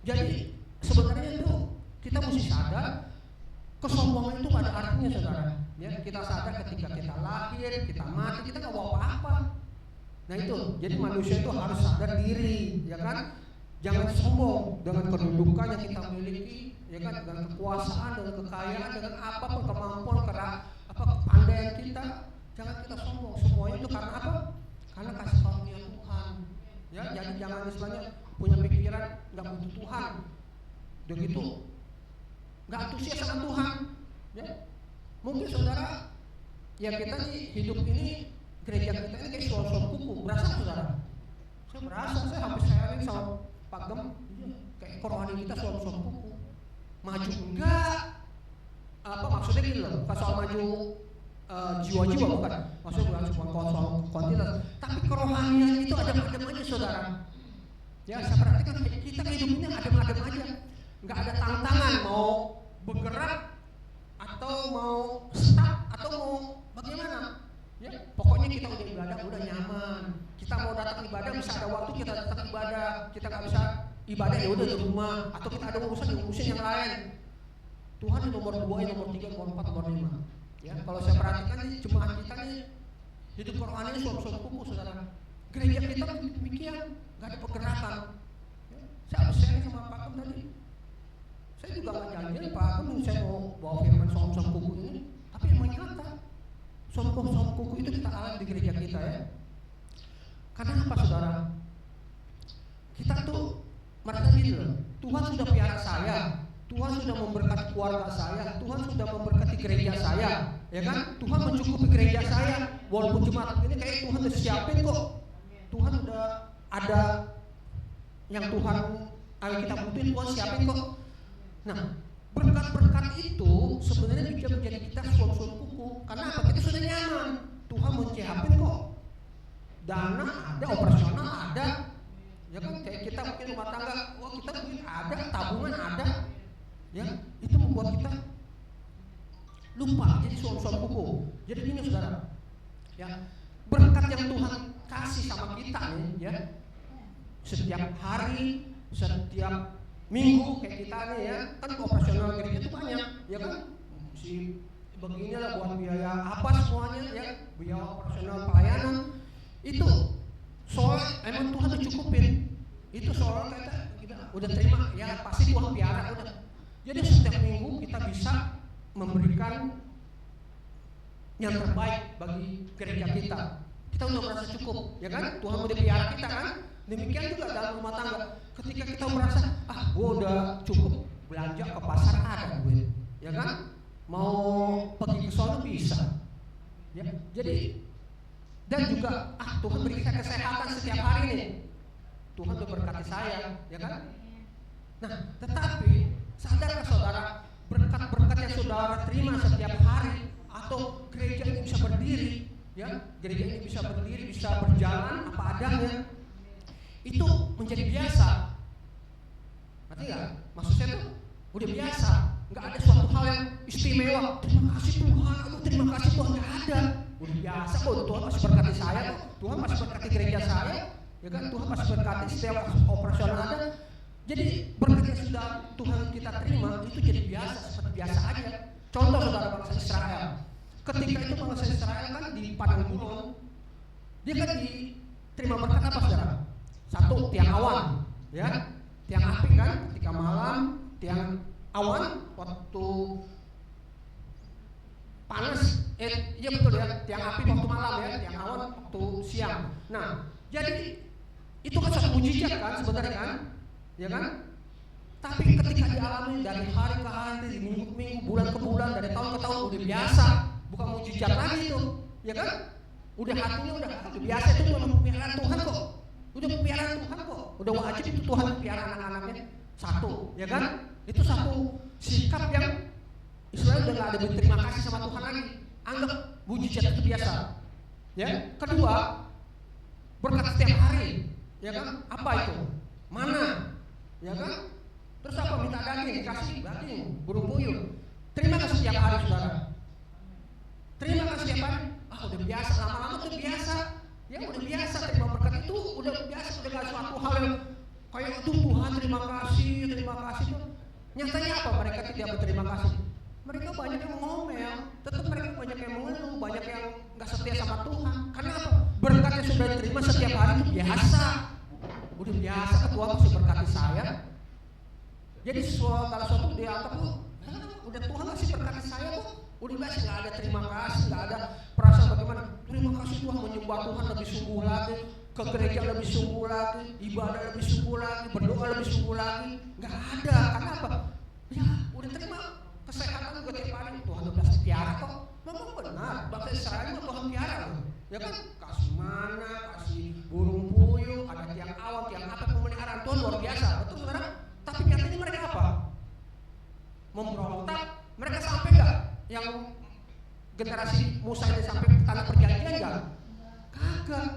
Jadi sebenarnya itu kita mesti sadar kesombongan itu nggak ada artinya, saudara, ya. Kita sadar ketika kita lahir, kita mati, kita nggak bawa apa-apa. Nah, itu jadi manusia itu harus sadar diri, ya kan? Jangan sombong dengan kedudukan yang kita miliki, ya kan? Dengan kekuasaan, dengan kekayaan, dengan apapun kemampuan, kepandaian kita, jangan kita sombong. Semuanya itu karena apa? Karena kasih karunia Tuhan, ya. Jadi jangan istilahnya punya pikiran nggak butuh Tuhan, begitu, nggak antusias sama Tuhan, ya. Mungkin saudara, ya kita nih hidup ini, gereja kita ini kayak suam-suam kuku, berasa saudara? Saya merasa, saya hampir sharing sama Pak Gem, kayak rohani kita suam-suam kuku, maju enggak, maksudnya gini loh, bukan soal maju jiwa-jiwa, bukan, maksudnya bukan cuma soal kuantitas, tapi kerohanian itu adem-adem aja, saudara. Ya, saya perhatikan kita hidup ini adem-adem aja, nggak ada tantangan mau bergerak atau mau stuck atau mau bagaimana, ya. Pokoknya kita udah ibadah udah nyaman, kita mau datang ibadah bisa ada waktu kita datang ibadah, kita nggak bisa ibadah ya udah di rumah, atau kita ada urusan yang lain. Tuhan yang nomor 2, yang nomor 3, nomor 4, nomor 5, ya. Kalau saya perhatikan nih, jemaat kita nih hidup rohani suam-suam kuku, saudara. Gereja kita demikian, nggak ada pergerakan, ya. Saya habis sharing sama Pak Kem tadi, saya juga nggak janji Pak Kem saya mau bawa firman suam-suam kuku ini, tapi emang nyata suam-suam kuku itu kita alami di gereja kita, ya. Karena apa, saudara? Kita tuh merasa gini loh, Tuhan sudah piara saya, Tuhan sudah memberkati keluarga saya, Tuhan sudah memberkati gereja saya, ya kan? Tuhan mencukupi gereja saya, walaupun jemaat ini kayak Tuhan udah siapin kok, Tuhan udah ada yang kita butuhin, Tuhan siapin kok. Nah, berkat-berkat itu sebenarnya bisa menjadi kita suam-suam kuku. Karena apa? Kita sudah nyaman. Tuhan mau CHP kok. Dana ada, operasional ada. Ya kan, kayak kita mungkin rumah tangga, wah kita mungkin ada, tabungan ada. Ya, itu membuat kita lupa jadi suam-suam kuku. Jadi gini saudara, ya berkat yang Tuhan kasih sama kita nih, ya setiap hari, setiap minggu kayak kita nih ya, kan operasional gereja itu banyak, ya kan, si beginilah buat biaya apa semuanya, ya biaya operasional pelayanan itu soal emang Tuhan udah cukupin, itu soal kita udah terima, ya pasti Tuhan piara udah. Jadi setiap minggu kita bisa memberikan yang terbaik bagi gereja kita. Kita udah merasa cukup, ya kan? Tuhan udah piara kita kan? Demikian juga dalam rumah tangga. Ketika kita merasa, gue udah cukup belanja ke pasar ada gue, ya kan? Mau pergi ke sono bisa, ya. Jadi dan juga Tuhan beri saya kesehatan setiap hari nih. Tuhan udah berkati saya, ya kan? Nah, tetapi sadarkah saudara, berkat-berkat yang saudara terima setiap hari atau gereja ini bisa berdiri, ya, gereja ini bisa berdiri, bisa berjalan apa adanya, itu menjadi biasa. Ngerti nggak? Maksud saya tuh udah biasa, nggak ada suatu hal yang istimewa. Terima kasih Tuhan, terima kasih Tuhan, nggak ada. Udah biasa kok, Tuhan masih berkati saya, Tuhan masih berkati gereja saya, ya kan? Tuhan masih berkati setiap operasional ada. Jadi berkat yang sudah Tuhan kita terima itu jadi biasa, seperti biasa aja. Contoh saudara bangsa Israel, ketika itu bangsa Israel kan di padang gurun, dia kan diterima berkat apa saudara? Satu, tiang awan, ya, tiang api kan, ketika malam, tiang awan waktu panas, iya betul ya, tiang api waktu malam ya, tiang awan waktu siang. Nah, jadi itu kan satu mujizat kan sebenarnya kan, ya kan? Tapi ketika dialami dari hari ke hari, minggu ke minggu, bulan ke bulan, dari tahun ke tahun udah biasa, bukan mujizat lagi itu, ya kan? Udah hatinya udah biasa, itu pemeliharaan Tuhan kok, udah pemeliharaan Tuhan kok, udah wajib itu Tuhan pelihara anak-anaknya. Satu, ya kan? Itu satu sikap yang Israel udah gak ada berterima kasih sama Tuhan lagi, anggap mujizat itu biasa. Ya, kedua, berkat setiap hari, ya kan? Apa itu? Mana? Ya kan? Terus apa? Minta daging, kasih daging, burung puyuh. Terima kasih setiap hari saudara. Terima kasih setiap hari. Udah biasa, lama-lama tuh biasa. Ya udah biasa terima berkat itu udah biasa, udah gak suatu hal yang kayak itu Tuhan terima kasih tuh. Nyatanya apa? Mereka tidak berterima kasih. Mereka banyak yang ngomel, tetap mereka banyak yang mengeluh, banyak yang gak setia sama Tuhan. Karena apa? Berkat yang sudah diterima setiap hari itu biasa. Udah biasa, Tuhan masih berkati saya. Jadi kalau suatu dianggap udah Tuhan masih berkati saya kok. Udah biasa, nggak ada terima kasih, nggak ada perasaan bagaimana. Terima kasih Tuhan, menyembah Tuhan lebih sungguh lagi, ke gereja lebih sungguh lagi, ibadah lebih sungguh lagi, berdoa lebih sungguh lagi. Nggak ada. Karena apa? Ya udah terima kesehatan juga tiap hari. Tuhan udah piara kok. Memang benar, bangsa Israel itu Tuhan piara loh. Ya kan? Kasih mana, kasih burung puyuh, ada tiang awan, tiang apa, pemeliharaan Tuhan luar biasa. Betul saudara? Tapi nyatanya mereka apa? Memberontak. Mereka sampai nggak? Yang generasi Musa ini sampai ke tanah perjanjian nggak? Kagak.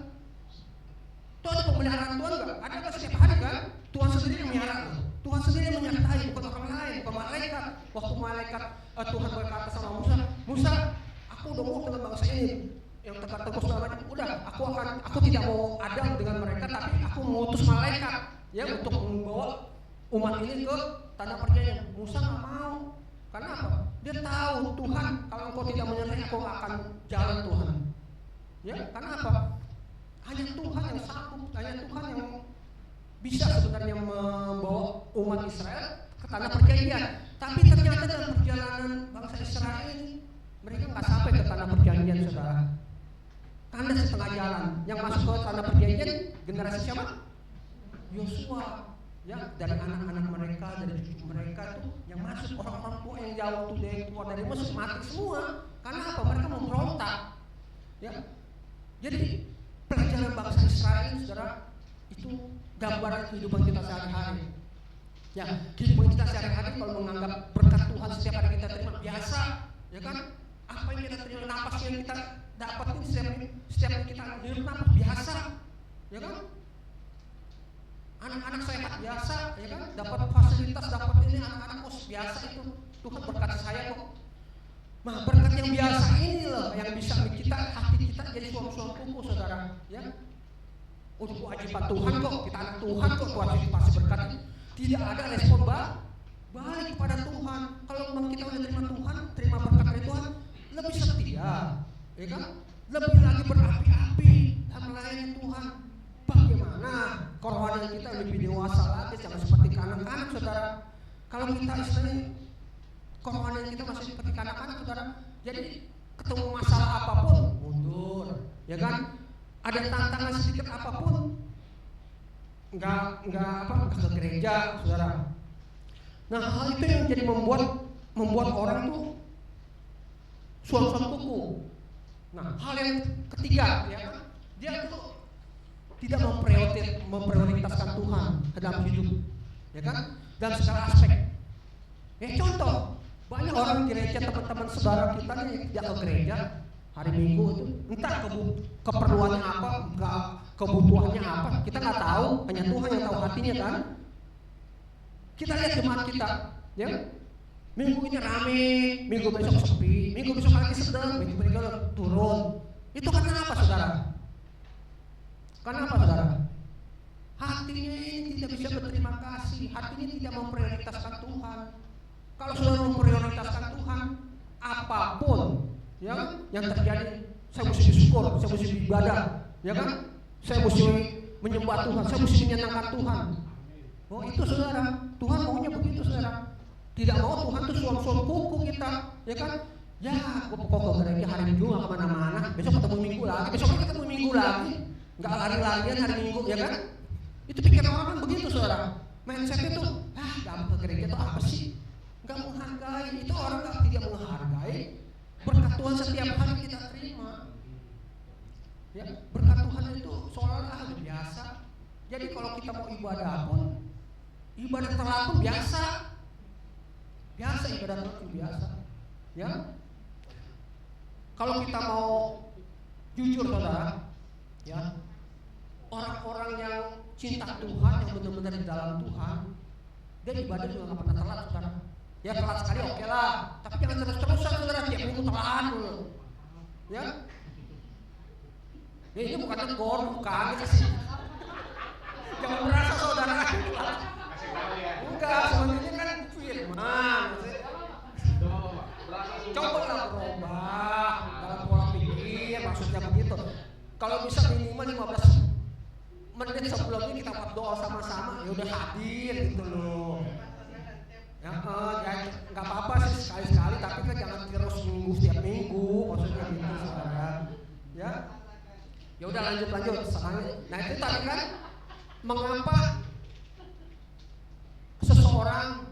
Itu ada pemeliharaan Tuhan nggak? Ada nggak setiap hari kan? Tuhan sendiri yang melihara. Tuhan sendiri yang menyertai, bukan orang lain, bukan malaikat. Waktu malaikat Tuhan berkata sama Musa, Musa, aku udah mau dengan bangsa ini yang tegak-tegak segala macam. Udah, aku tidak mau ada dengan mereka, tapi aku mengutus malaikat ya untuk membawa umat ini ke tanah perjanjian. Musa nggak mau. Karena apa? Dia tahu Tuhan, kalau engkau tidak menyertai aku nggak akan jalan Tuhan. Ya, karena apa? Hanya Tuhan yang sanggup, hanya Tuhan yang bisa sebenarnya membawa umat Israel ke tanah perjanjian. Tapi ternyata dalam perjalanan bangsa Israel ini mereka nggak sampai ke tanah perjanjian, saudara. Kandas di tengah jalan. Yang masuk ke tanah perjanjian generasi siapa? Yosua. Ya, dari anak-anak mereka, dari cucu mereka tuh yang masuk, orang-orang tua yang jauh tuh dari keluar dari Mesir mati semua. Karena apa? Mereka memberontak. Ya. Jadi pelajaran bangsa Israel, saudara, itu gambaran kehidupan kita sehari-hari. Ya, kehidupan kita sehari-hari kalau menganggap berkat ya kan? Apa yang kita terima, napas yang kita dapatin setiap kita hirup napas biasa, ya kan? Anak-anak sehat biasa, ya kan? Dapat fasilitas, dapat ini anak-anak kos biasa itu Tuhan berkati saya kok. Nah, berkat yang biasa ini loh yang bisa kita hati kita jadi suam-suam kuku, saudara, ya. Untuk kewajiban Tuhan kok, kita anak Tuhan kok, Tuhan pasti berkati. Tidak ada respon balik kepada Tuhan. Kalau memang kita udah terima Tuhan, terima berkat dari Tuhan, lebih setia, ya kan? Lebih lagi berapi-api dan melayani Tuhan. Bagaimana kerohanian kita lebih dewasa lagi, jangan seperti anak-anak, saudara. Kalau kita istilahnya kerohanian kita masih seperti anak-anak, saudara, jadi ketemu masalah apapun mundur, ya kan? Ada tantangan sedikit apapun nggak ke gereja, saudara. Nah, hal itu yang jadi membuat orang tuh suam-suam kuku. Nah, hal yang ketiga, ya kan, dia tuh tidak memprioritaskan Tuhan dalam hidup, ya kan, dalam segala aspek. Contoh, banyak orang gereja, teman-teman saudara kita nih tidak ke gereja hari Minggu itu, entah keperluannya apa, kebutuhannya apa, kita nggak tahu, hanya Tuhan yang tahu hatinya kan. Kita lihat jemaat kita, ya, minggu ini rame, minggu besok sepi, minggu besok lagi sedang, minggu berikutnya turun. Itu karena apa, saudara? Karena apa, saudara? Hatinya ini tidak bisa berterima kasih, hatinya tidak memprioritaskan Tuhan. Kalau sudah memprioritaskan Tuhan, apapun ya yang terjadi, saya mesti bersyukur, saya mesti beribadah, ya kan? Saya mesti menyembah Tuhan, saya mesti menyenangkan Tuhan. Oh itu, saudara, Tuhan maunya begitu, saudara. Tidak mau Tuhan tuh suam-suam kuku kita, ya kan? Ya, gue pokok ke gereja hari Minggu nggak kemana-mana, besok ketemu Minggu lagi, besok ketemu Minggu lagi, nggak lari-larian hari Minggu, ya kan? Itu pikiran orang kan begitu, saudara. Mindsetnya tuh, nggak ke gereja tuh apa sih? Nggak menghargai, itu orang tidak menghargai berkat Tuhan setiap hari kita terima. Ya, berkat Tuhan itu seolah-olah biasa. Jadi kalau kita mau ibadah pun, ibadah telat pun biasa ibadah telat pun biasa. Ya, kalau kita mau jujur, saudara, ya, orang-orang yang cinta Tuhan, yang benar-benar di dalam Tuhan, dia ibadah juga nggak pernah telat, saudara. Ya telat sekali oke lah, tapi jangan terus-terusan, saudara, tiap minggu telat dulu. Ya, ini bukan tegur, bukan gitu sih. Jangan merasa saudara enggak, sebenarnya kan firman. Cobalah berubah dalam pola pikir, maksudnya begitu. Kalau bisa minimal 15 menit sebelumnya kita buat doa sama-sama, ya udah hadir gitu loh. Ya, nggak apa-apa sih sekali-sekali, tapi kan jangan terus setiap minggu, maksudnya gitu, saudara. Ya udah lanjut. Nah itu tadi kan, mengapa seseorang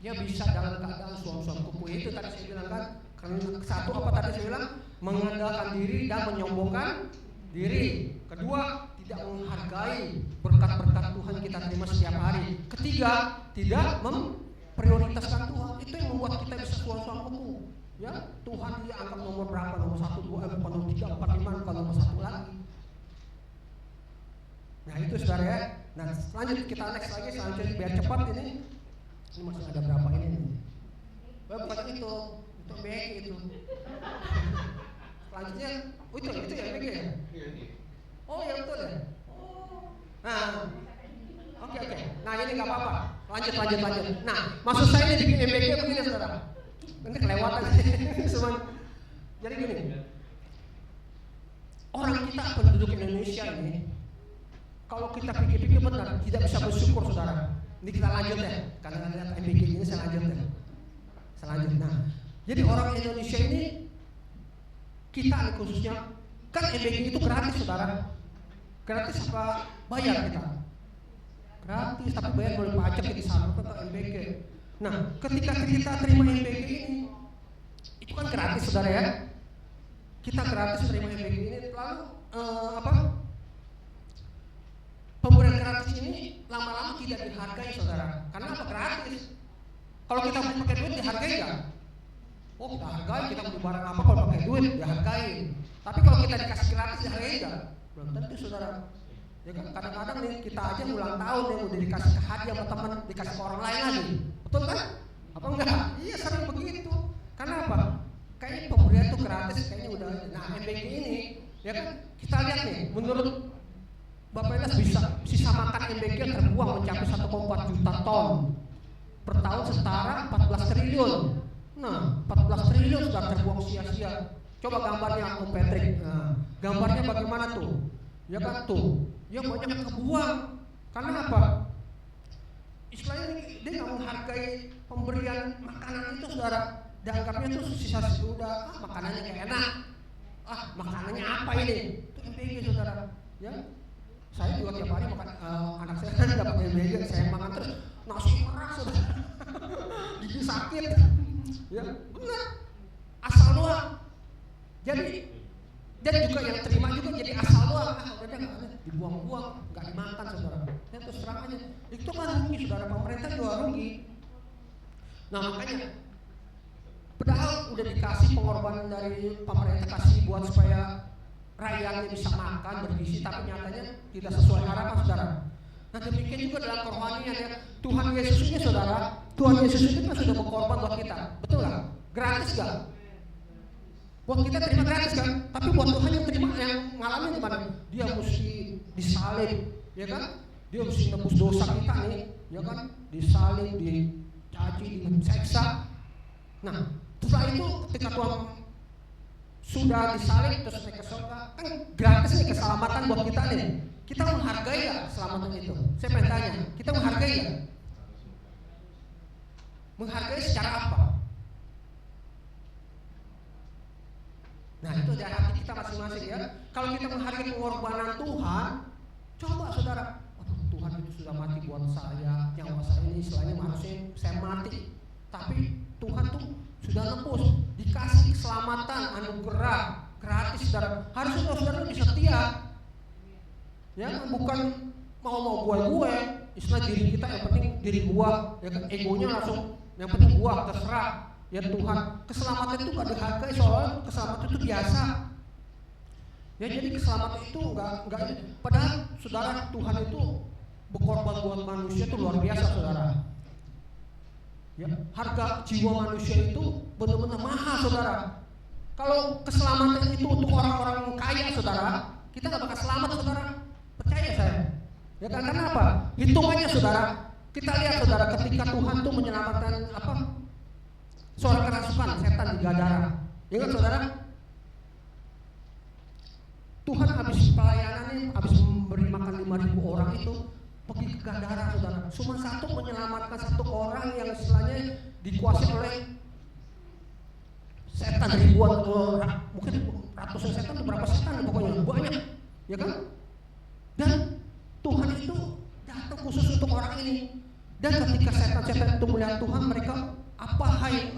dia bisa dalam keadaan suam-suam kuku itu tadi saya bilang kan, karena satu apa tadi saya bilang, mengandalkan diri dan menyombongkan diri. Kedua, tidak menghargai berkat-berkat Tuhan kita terima setiap hari. Ketiga, tidak memprioritaskan Tuhan. Itu yang membuat kita bisa suam-suam kuku. Ya, Tuhan dia anggap nomor berapa, nomor 1, 2, 4, 3, 4, 5, bukan nomor 1 lagi. Nah itu, saudara ya. Nah lanjut, kita next lagi, selanjutnya biar cepat ini masih ada berapa ini nih. Bukan itu BG itu. Selanjutnya, itu ya BG ya? Oh ya betul ya. Nah, oke. Nah ini nggak apa-apa. Lanjut. Nah, maksud saya ini bikin MBG begini, saudara. Nanti kelewatan semua. Jadi gini, orang kita penduduk Indonesia ini, kalau kita pikir-pikir benar, tidak bisa bersyukur, saudara. Ini kita lanjut ya, karena lihat MBG ini saya lanjut. Nah, jadi orang Indonesia ini, kita khususnya, kan MBG itu gratis, saudara. Gratis apa bayar kita? Gratis, tapi bayar boleh pajak di sana ke MBG. Nah, ketika kita terima MBG ini, itu kan gratis, saudara ya. Kita gratis terima MBG ini, lalu pemberian gratis ini lama-lama tidak dihargai, saudara. Karena apa? Gratis. Kalau kita pakai duit dihargai nggak? Oh kita hargai, kita beli barang apa kalau pakai duit dihargain. Tapi kalau kita dikasih gratis dihargai enggak? Belum tentu saudara. Ya kan kadang-kadang nih kita aja ulang tahun yang udah dikasih ke hadiah sama teman, dikasih ke orang lain lagi. Betul kan? Apa enggak? Iya sering begitu. Karena apa? Kayaknya pemberian tuh gratis kayaknya udah. Nah MBG ini ya kan kita lihat nih menurut Bapak Inas bisa sisa makan MBG terbuang mencapai 1,4 juta ton per tahun setara 14 triliun. Nah 14 triliun sudah terbuang sia-sia. Coba gambarnya Om Patrick. Nah, gambarnya bagaimana tuh? Ya kan tuh, ya banyak kebuang. Karena apa? Istilahnya dia nggak menghargai pemberian makanan itu saudara. Dianggapnya tuh sisa sudah makanannya kayak enak. Makanannya apa ini? Itu MBG saudara. Ya, saya juga tiap hari makan anak saya kan dapat MBG, saya makan terus nasi keras saudara. Gigi sakit. Ya, benar. Asal doang. Jadi dan juga yang terima juga jadi asal doang. Udah nggak dibuang-buang, nggak dimakan saudara. Dan terus terang aja, itu kan rugi saudara, pemerintah juga rugi. Nah makanya, padahal udah dikasih pengorbanan dari pemerintah kasih buat supaya rakyatnya bisa makan bergizi, tapi nyatanya tidak sesuai harapan saudara. Nah demikian juga dalam kerohanian ya, Tuhan Yesus ini saudara, Tuhan Yesus itu kan sudah berkorban buat kita, betul nggak? Gratis nggak? Buat kita terima gratis kan, tapi buat Tuhan yang terima yang ngalamin gimana? Dia mesti disalib, ya kan? Dia mesti nebus dosa kita nih, ya kan? Disalib, dicaci, diseksa. Nah, setelah itu ketika Tuhan sudah disalib terus naik ke surga, kan gratis nih keselamatan buat kita nih. Kita menghargai ya keselamatan itu. Saya pengen tanya, kita menghargai ya? Menghargai secara apa? Nah itu dari hati kita masing-masing ya. Kalau kita menghargai pengorbanan Tuhan, coba saudara, Tuhan itu sudah mati buat saya, nyawa saya ini istilahnya harusnya saya mati, tapi Tuhan tuh sudah nebus, dikasih keselamatan, anugerah, gratis saudara. Harusnya saudara bisa setia, ya bukan mau gue, istilah diri kita yang penting diri gua, ya kan egonya langsung, yang penting gua terserah. Ya Tuhan, keselamatan itu gak dihargai soalnya keselamatan itu biasa. Ya jadi keselamatan itu enggak padahal saudara Tuhan itu berkorban buat manusia itu luar biasa saudara. Ya, harga jiwa manusia itu benar-benar mahal saudara. Kalau keselamatan itu untuk orang-orang kaya saudara, kita gak bakal selamat saudara. Percaya saya. Ya kan karena apa? Hitungannya saudara. Kita lihat saudara ketika Tuhan tuh menyelamatkan seorang kerasukan setan di Gadara. Ingat saudara? Tuhan habis pelayanannya, habis memberi makan 5.000 orang itu pergi ke Gadara saudara. Cuma satu menyelamatkan satu orang yang istilahnya dikuasai oleh setan ribuan, mungkin ratusan setan, berapa setan pokoknya banyak, ya kan? Dan Tuhan itu datang khusus untuk orang ini. Dan ketika setan-setan itu melihat Tuhan, mereka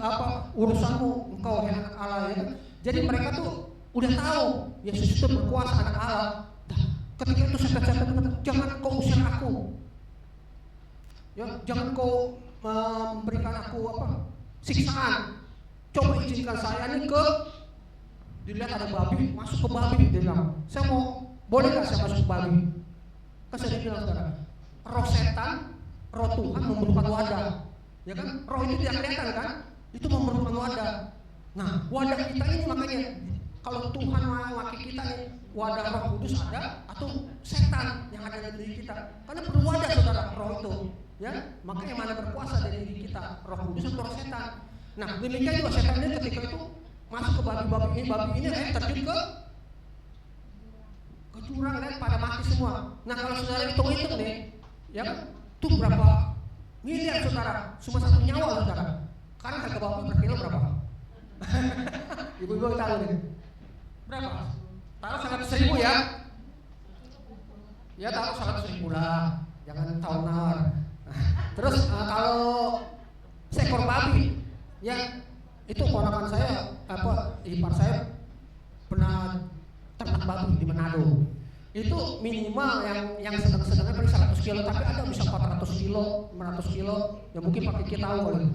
apa urusanmu engkau anak Allah ya. Jadi mereka tuh udah tahu Yesus itu berkuasa anak Allah. Ketika itu setan-setan bilang, jangan kau usir aku, ya, jangan kau memberikan aku siksaan. Coba izinkan saya ini ke, dilihat ada babi, masuk ke babi. Dia bilang, saya mau, boleh nggak saya masuk ke babi? Kan saya bilang saudara, roh setan, roh Tuhan memerlukan wadah. Ya kan, roh itu tidak kelihatan kan, itu memerlukan wadah. Nah, wadah kita ini makanya kalau Tuhan mewakili kita nih, wadah Roh Kudus ada atau setan yang ada di diri kita. Karena perlu wadah saudara roh itu, ya. Makanya mana berkuasa dari diri kita, Roh Kudus atau roh setan. Nah, demikian juga setan ini ketika itu masuk ke babi ini terjun ke jurang dan pada mati semua. Nah, kalau saudara hitung-hitung nih, ya tuh berapa miliar saudara, cuma satu nyawa saudara. Karena harga babi per kilo berapa? Ibu-ibu tahu nih. Berapa? Taruh 100.000 ya? Ya taruh 100.000 lah, jangan tawar. Terus kalau seekor babi, ya itu ponakan saya, ipar saya pernah ternak babi di Manado. Itu minimal yang sedang-sedangnya paling 100 kilo, tapi ada bisa 400 kilo, 500 kilo, ya mungkin pakai kita tahu kali.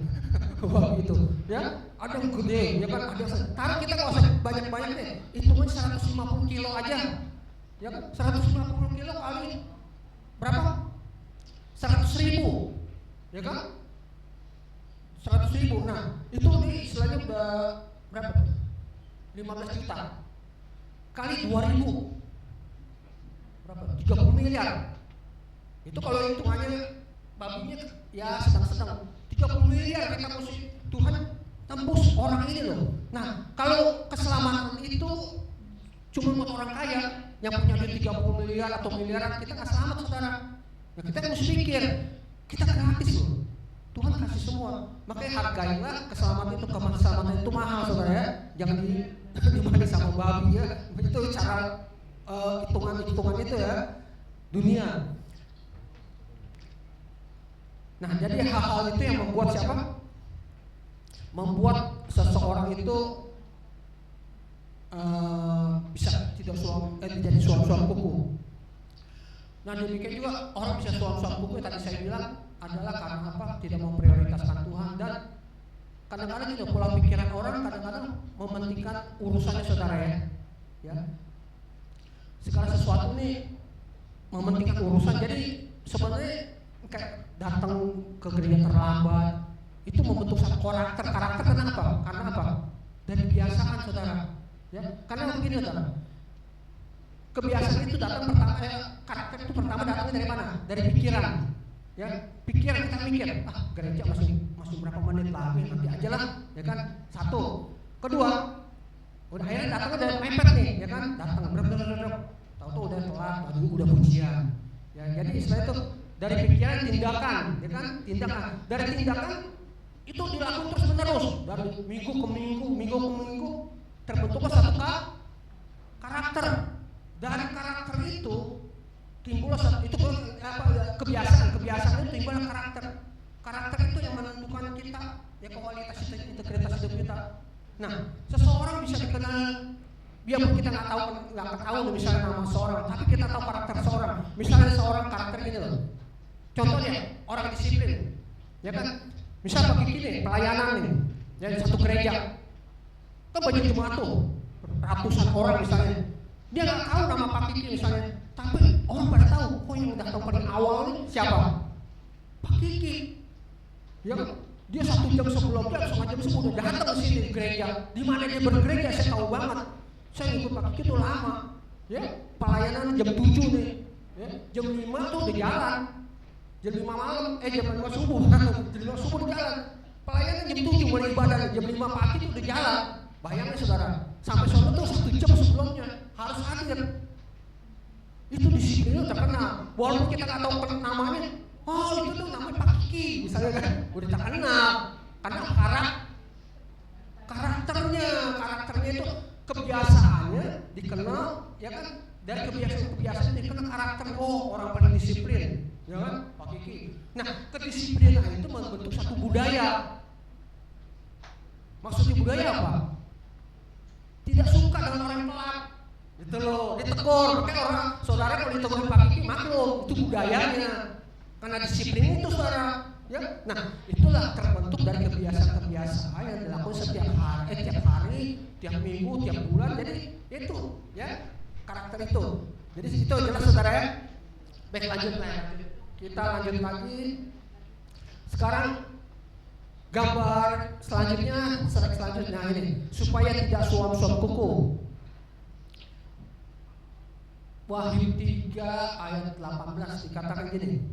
Babi itu, ya. ada yang gede, ya kan, ada taruh kita nggak usah banyak-banyak deh, hitungan 150 kilo aja, ya kan, 150 kilo kali berapa? 100.000, ya kan, 100.000. Nah itu nih istilahnya udah berapa? 15 juta kali 2.000 berapa? 30 miliar. Itu kalau hitungannya babinya ya sedang-sedang 30 miliar kita mesti Tuhan tembus orang ini loh. Nah kalau keselamatan itu cuma buat orang kaya yang punya duit 30 miliar atau miliaran, kita nggak selamat saudara. Nah kita mesti pikir kita gratis loh, Tuhan kasih semua. Makanya hargailah keselamatan itu, keselamatan itu mahal saudara ya. Jangan dimani sama babi ya. Itu cara hitungan itu ya dunia. Nah jadi hal-hal itu yang membuat siapa? Membuat seseorang itu bisa tidak jadi suam-suam kuku. Nah demikian juga orang bisa suam-suam kuku tadi saya bilang adalah karena apa? Tidak memprioritaskan Tuhan, dan kadang-kadang juga pola pikiran orang kadang-kadang mementingkan urusannya saudara ya. Segala sesuatu ini mementingkan urusan. Jadi sebenarnya kayak datang ke gereja terlambat itu membentuk satu karakter. Kenapa? Karena apa? Dari kebiasaan saudara. Ya, karena begini saudara. Kebiasaan itu datang pertama, karakter itu pertama datangnya dari mana? Dari pikiran. Ya, pikiran kita mikir, gereja masih berapa menit lagi, nanti aja lah, ya kan? Satu. Kedua, udah akhirnya datangnya dari mepet nih, ya kan? Datang tahu-tahu udah telat, udah pujian. Ya, jadi istilah itu dari pikiran tindakan, ya kan? Tindakan. Dari tindakan itu dilakukan terus menerus dari minggu ke minggu terbentuklah satu karakter. Dari karakter itu timbullah itu kebiasaan itu timbullah karakter itu yang menentukan kita ya, kualitas integritas hidup kita. Nah seseorang bisa dikenal biarpun kita nggak tahu misalnya nama seorang, tapi kita tahu karakter seorang. Misalnya seorang karakter ini loh, contohnya orang disiplin, ya kan? Misal pakai gini pelayanan nih, ya satu gereja kan banyak jemaat tuh ratusan orang misalnya, dia nggak tahu nama Pak Kiki misalnya, tapi orang pada tahu. Oh yang datang paling awal nih siapa? Pak Kiki. Ya kan? Dia 1 jam sebelumnya, 1,5 jam sebelum udah datang ke sini gereja. Di mana dia bergereja saya tahu banget. Saya ikut Pak Kiki itu lama. Ya, pelayanan jam 7 nih. Ya, jam 5 tuh udah jalan. Jam 5 malam, jam 5 subuh. Jam 5 subuh udah jalan. Pelayanan jam 7 mulai ibadah, jam 5 pagi itu udah jalan. Bayangin saudara, sampai sore tuh 1 jam sebelumnya harus hadir. Itu disiplinnya terkenal. Walaupun kita nggak tahu namanya, oh itu tuh namanya Pak Kiki, misalnya kan, udah terkenal. Karena karakternya itu kebiasaannya dikenal, ya kan? Dari kebiasaan dikenal karakter. Oh orang paling disiplin, ya kan? Pak Kiki. Nah kedisiplinan itu membentuk satu budaya. Maksudnya budaya apa? Tidak suka dengan orang telat, gitu loh, ditegur. Makanya orang saudara kalau ditegur Pak Kiki maklum, itu budayanya. Karena disiplin itu saudara, ya. Nah itulah terbentuk dari kebiasaan yang dilakukan setiap hari, tiap minggu, tiap bulan. Jadi itu, ya karakter itu. Jadi itu jelas saudara ya. Baik lanjut kita lanjut lagi. Sekarang gambar selanjutnya, slide selanjutnya ini, supaya tidak suam-suam kuku. Wahyu 3 ayat 18 dikatakan gini.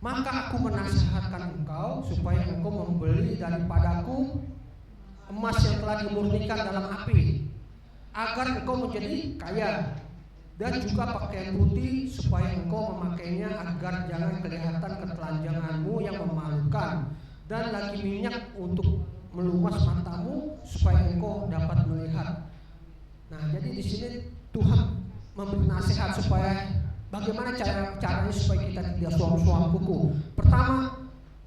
Maka aku menasihatkan engkau supaya engkau membeli daripadaku emas yang telah dimurnikan dalam api, agar engkau menjadi kaya, dan juga pakaian putih supaya engkau memakainya agar jangan kelihatan ketelanjanganmu yang memalukan, dan lagi minyak untuk melumas matamu supaya engkau dapat melihat. Nah, jadi di sini Tuhan memberi nasihat supaya bagaimana caranya supaya kita tidak suam-suam kuku. Pertama,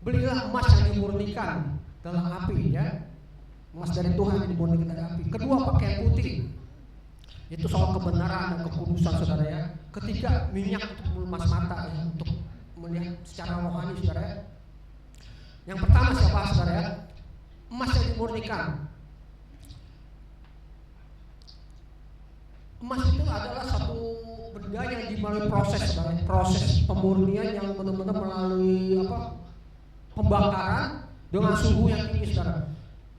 belilah emas yang dimurnikan dalam api, ya. Emas dari Tuhan yang dimurnikan dari api. Kedua, pakaian putih. Itu soal kebenaran dan kekudusan saudara ya. Ketiga, minyak untuk melumas mata ya, untuk melihat secara rohani saudara ya. Yang pertama siapa saudara ya? emas yang dimurnikan. Emas itu adalah satu benda yang melalui proses pemurnian yang benar-benar melalui pembakaran dengan suhu yang tinggi, saudara.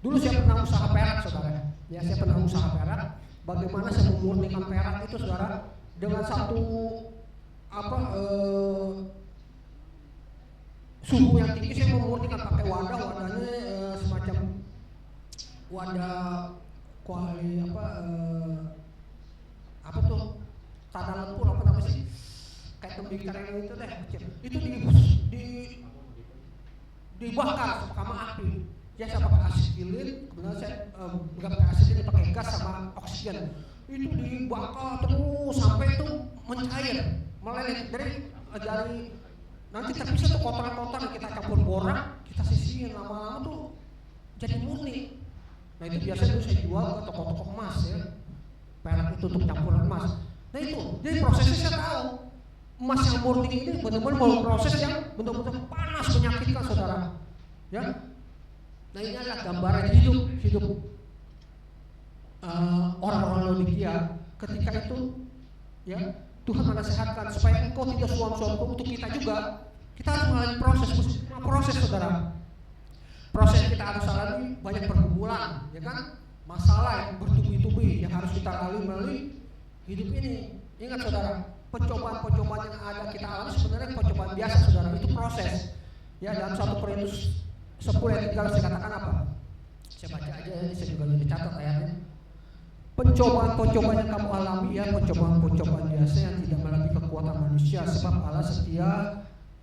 Dulu saya pernah usaha perak, saudara. Ya, saya pernah usaha perak. Bagaimana saya memurnikan perak itu, saudara, dengan satu suhu yang tinggi. Saya memurnikan pakai wadahnya semacam wadah kuali tanah lempur apa sih, kayak tembikar yang itu deh, itu dibakar sama api. Ya, saya pakai asetilin, kemudian saya nggak pakai asetilin, pakai gas sama oksigen. Itu dibakar terus sampai itu mencair, meleleh dari nanti terpisah tuh kotoran-kotoran, kita campur borak, kita sisihin, lama-lama tuh jadi murni. Nah, itu biasanya saya jual ke toko-toko emas ya, perak itu untuk campuran emas. Nah, itu jadi prosesnya saya tahu. Emas yang murni ini benar-benar mau proses yang benar-benar panas, menyakitkan, saudara. Ya. Nah, ini adalah gambaran hidup orang-orang Laodikia ketika itu, ya. Tuhan menasihatkan supaya engkau tidak suam-suamku, untuk kita juga. Kita harus mengalami proses, saudara. Proses kita harus alami banyak pergumulan, ya kan? Masalah yang bertubi-tubi yang harus kita alami melalui hidup ini. Ingat, saudara, pencobaan-pencobaan yang ada kita alami sebenarnya pencobaan biasa, saudara. Itu proses. Ya, dalam 1 Korintus 10 ayat 3 saya katakan apa? Saya baca aja, ini saya juga dicatat ayatnya. Pencobaan-pencobaan yang kamu alami ya pencobaan-pencobaan biasa yang tidak melebihi kekuatan manusia, sebab Allah setia,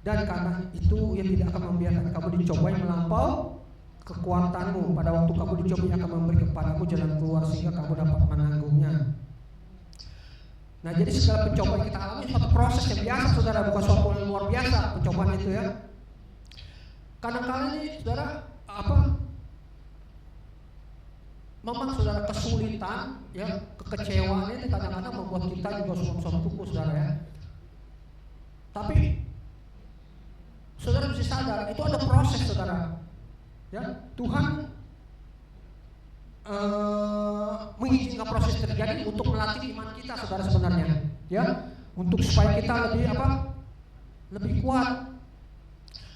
dan karena itu ia tidak akan membiarkan kamu dicobai melampau kekuatanmu. Pada waktu kamu dicobai, ia akan memberi kepadamu jalan keluar sehingga kamu dapat menanggungnya. Nah, jadi segala pencobaan kita alami suatu proses yang biasa, saudara, bukan suatu yang luar biasa pencobaan itu ya. Kadang-kadang ini, saudara, memang, saudara, kesulitan ya, kekecewaan ini kadang-kadang membuat kita juga suam-suam kuku, saudara ya. Tapi saudara mesti sadar itu ada proses, saudara. Ya, Tuhan mengizinkan proses terjadi untuk melatih iman kita, saudara, sebenarnya. Ya, untuk supaya kita lebih kuat.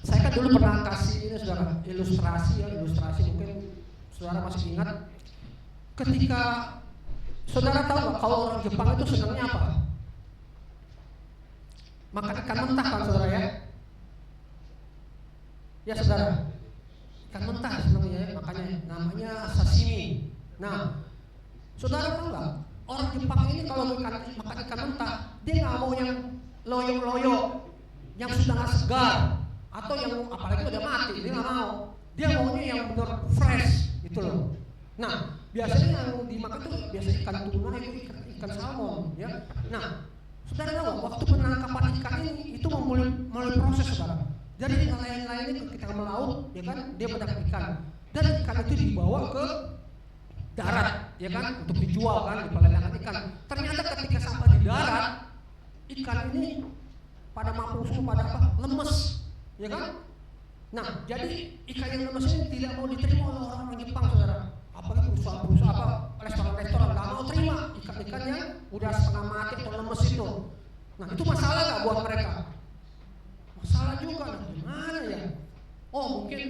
Saya kan dulu pernah kasih ini, saudara, ilustrasi mungkin saudara masih ingat. Ketika saudara tahu nggak kalau orang Jepang itu senangnya apa? Makan ikan mentah kan, saudara ya? Ya, saudara, ikan mentah senangnya ya, makanya namanya sashimi. Nah, saudara tahu nggak? Orang Jepang ini kalau makan ikan mentah, dia nggak mau yang loyo-loyo, yang sudah nggak segar, atau yang apalagi udah mati, dia nggak mau. Dia maunya yang benar fresh, gitu loh. Nah, biasanya yang dimakan tuh biasanya ikan tuna, ikan salmon, ya. Nah, saudara tahu waktu penangkapan ikan ini itu melalui proses, saudara. Jadi nelayan-nelayan ini ketika melaut, ya kan, dia menangkap ikan, dan ikan itu dibawa ke darat, ya kan, untuk dijual kan, di pelelangan ikan. Ternyata ketika sampai di darat, ikan ini pada mampus, pada lemes, ya kan. Nah, jadi ikan yang lemes ini tidak mau diterima oleh orang Jepang, saudara. Apalagi perusahaan restoran nggak mau terima ikan-ikan yang udah setengah mati atau lemes itu. Nah, itu masalah nggak buat mereka? Masalah juga. Nah, gimana ya? Oh, mungkin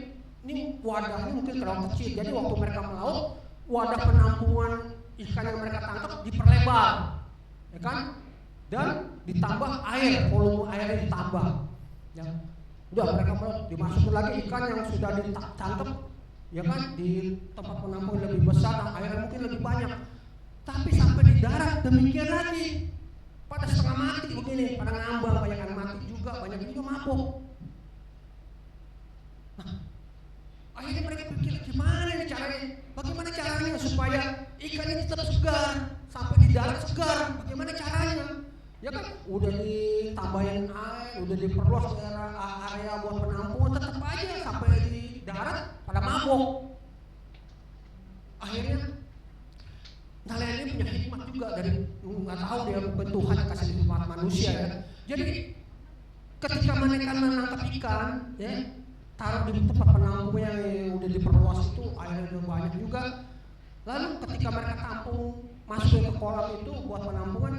ini wadahnya mungkin terlalu kecil. Jadi waktu mereka melaut, wadah penampungan ikan yang mereka tangkap diperlebar, ya kan? Dan ditambah air, volume airnya ditambah. Ya, udah mereka dimasukin lagi ikan yang sudah ditangkap, ya kan, di tempat penampung lebih besar dan airnya mungkin lebih banyak. Tapi sampai di darat demikian lagi, pada setengah mati begini, pada ngambang, banyak yang mati juga, banyak juga mabuk. Nah, akhirnya mereka pikir gimana nih caranya? Bagaimana caranya supaya ikan ini tetap segar sampai di darat segar? Bagaimana caranya? Ya kan, udah ditambahin air, udah diperluas area buat penampungan, tetap aja sampai di darat pada mabuk. Akhirnya nelayan ini punya hikmat juga dari nggak tahu dia bukan Tuhan yang kasih hikmat manusia ya. Jadi ketika mereka menangkap ikan, ya, taruh di tempat penampungan yang udah diperluas itu, airnya udah banyak juga. Lalu ketika mereka tampung masuk ke kolam itu buat penampungan,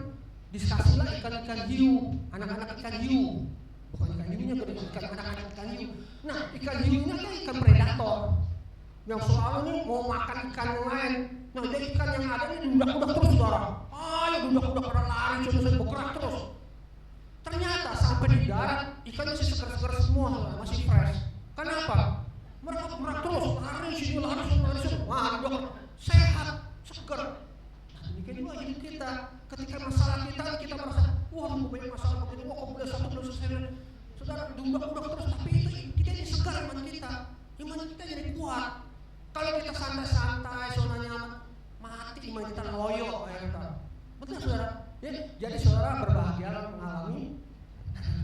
dikasihlah ikan-ikan hiu, anak-anak ikan hiu, bukan ikan hiunya, anak-anak ikan hiu. Nah, ikan hiunya kan ikan predator yang selalu nih mau makan ikan yang lain. Nah, jadi ikan yang ada ini dudak-dudak terus, saudara. Ya dudak-dudak pada lari, terus bergerak terus. Ternyata sampai di darat ikannya masih seger-seger semua, masih fresh. Kenapa? Mereka bergerak terus, lari sini, lari sini. Wah, dudak sehat, seger. Nah, demikian juga hidup kita. Ketika masalah kita merasa, wah banyak masalah begini, wah kok boleh satu belum selesai. Saudara, dudak-dudak terus, tapi itu kita jadi segar iman kita jadi kuat. Kalau kita santai-santai, zona nyaman, mati iman kita loyo, betul saudara? Ya, jadi saudara berbahagia mengalami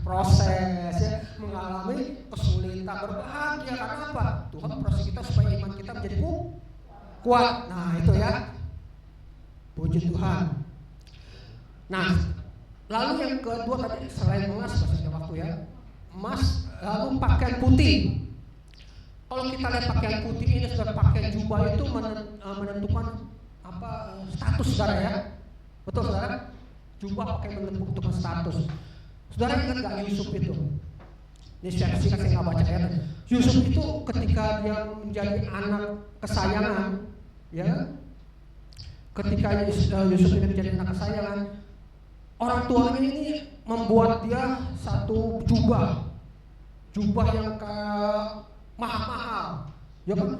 proses, ya, mengalami kesulitan, berbahagia. Karena apa? Tuhan proses kita supaya iman kita menjadi kuat. Nah itu ya, puji Tuhan. Nah, lalu yang kedua tadi selain emas, masih ada waktu ya, emas, lalu pakaian putih. Kalau kita lihat pakaian putih ini, saudara, pakaian jubah itu menentukan apa status saudara ya, betul saudara? Jubah pakai menentukan status. Saudara ingat nggak Yusuf itu? Ini saya nggak baca ya. Yusuf itu ketika dia menjadi anak kesayangan, ya, ketika Yusuf ini menjadi anak kesayangan, orang tuanya ini membuat dia satu jubah yang mahal-mahal, ya kan?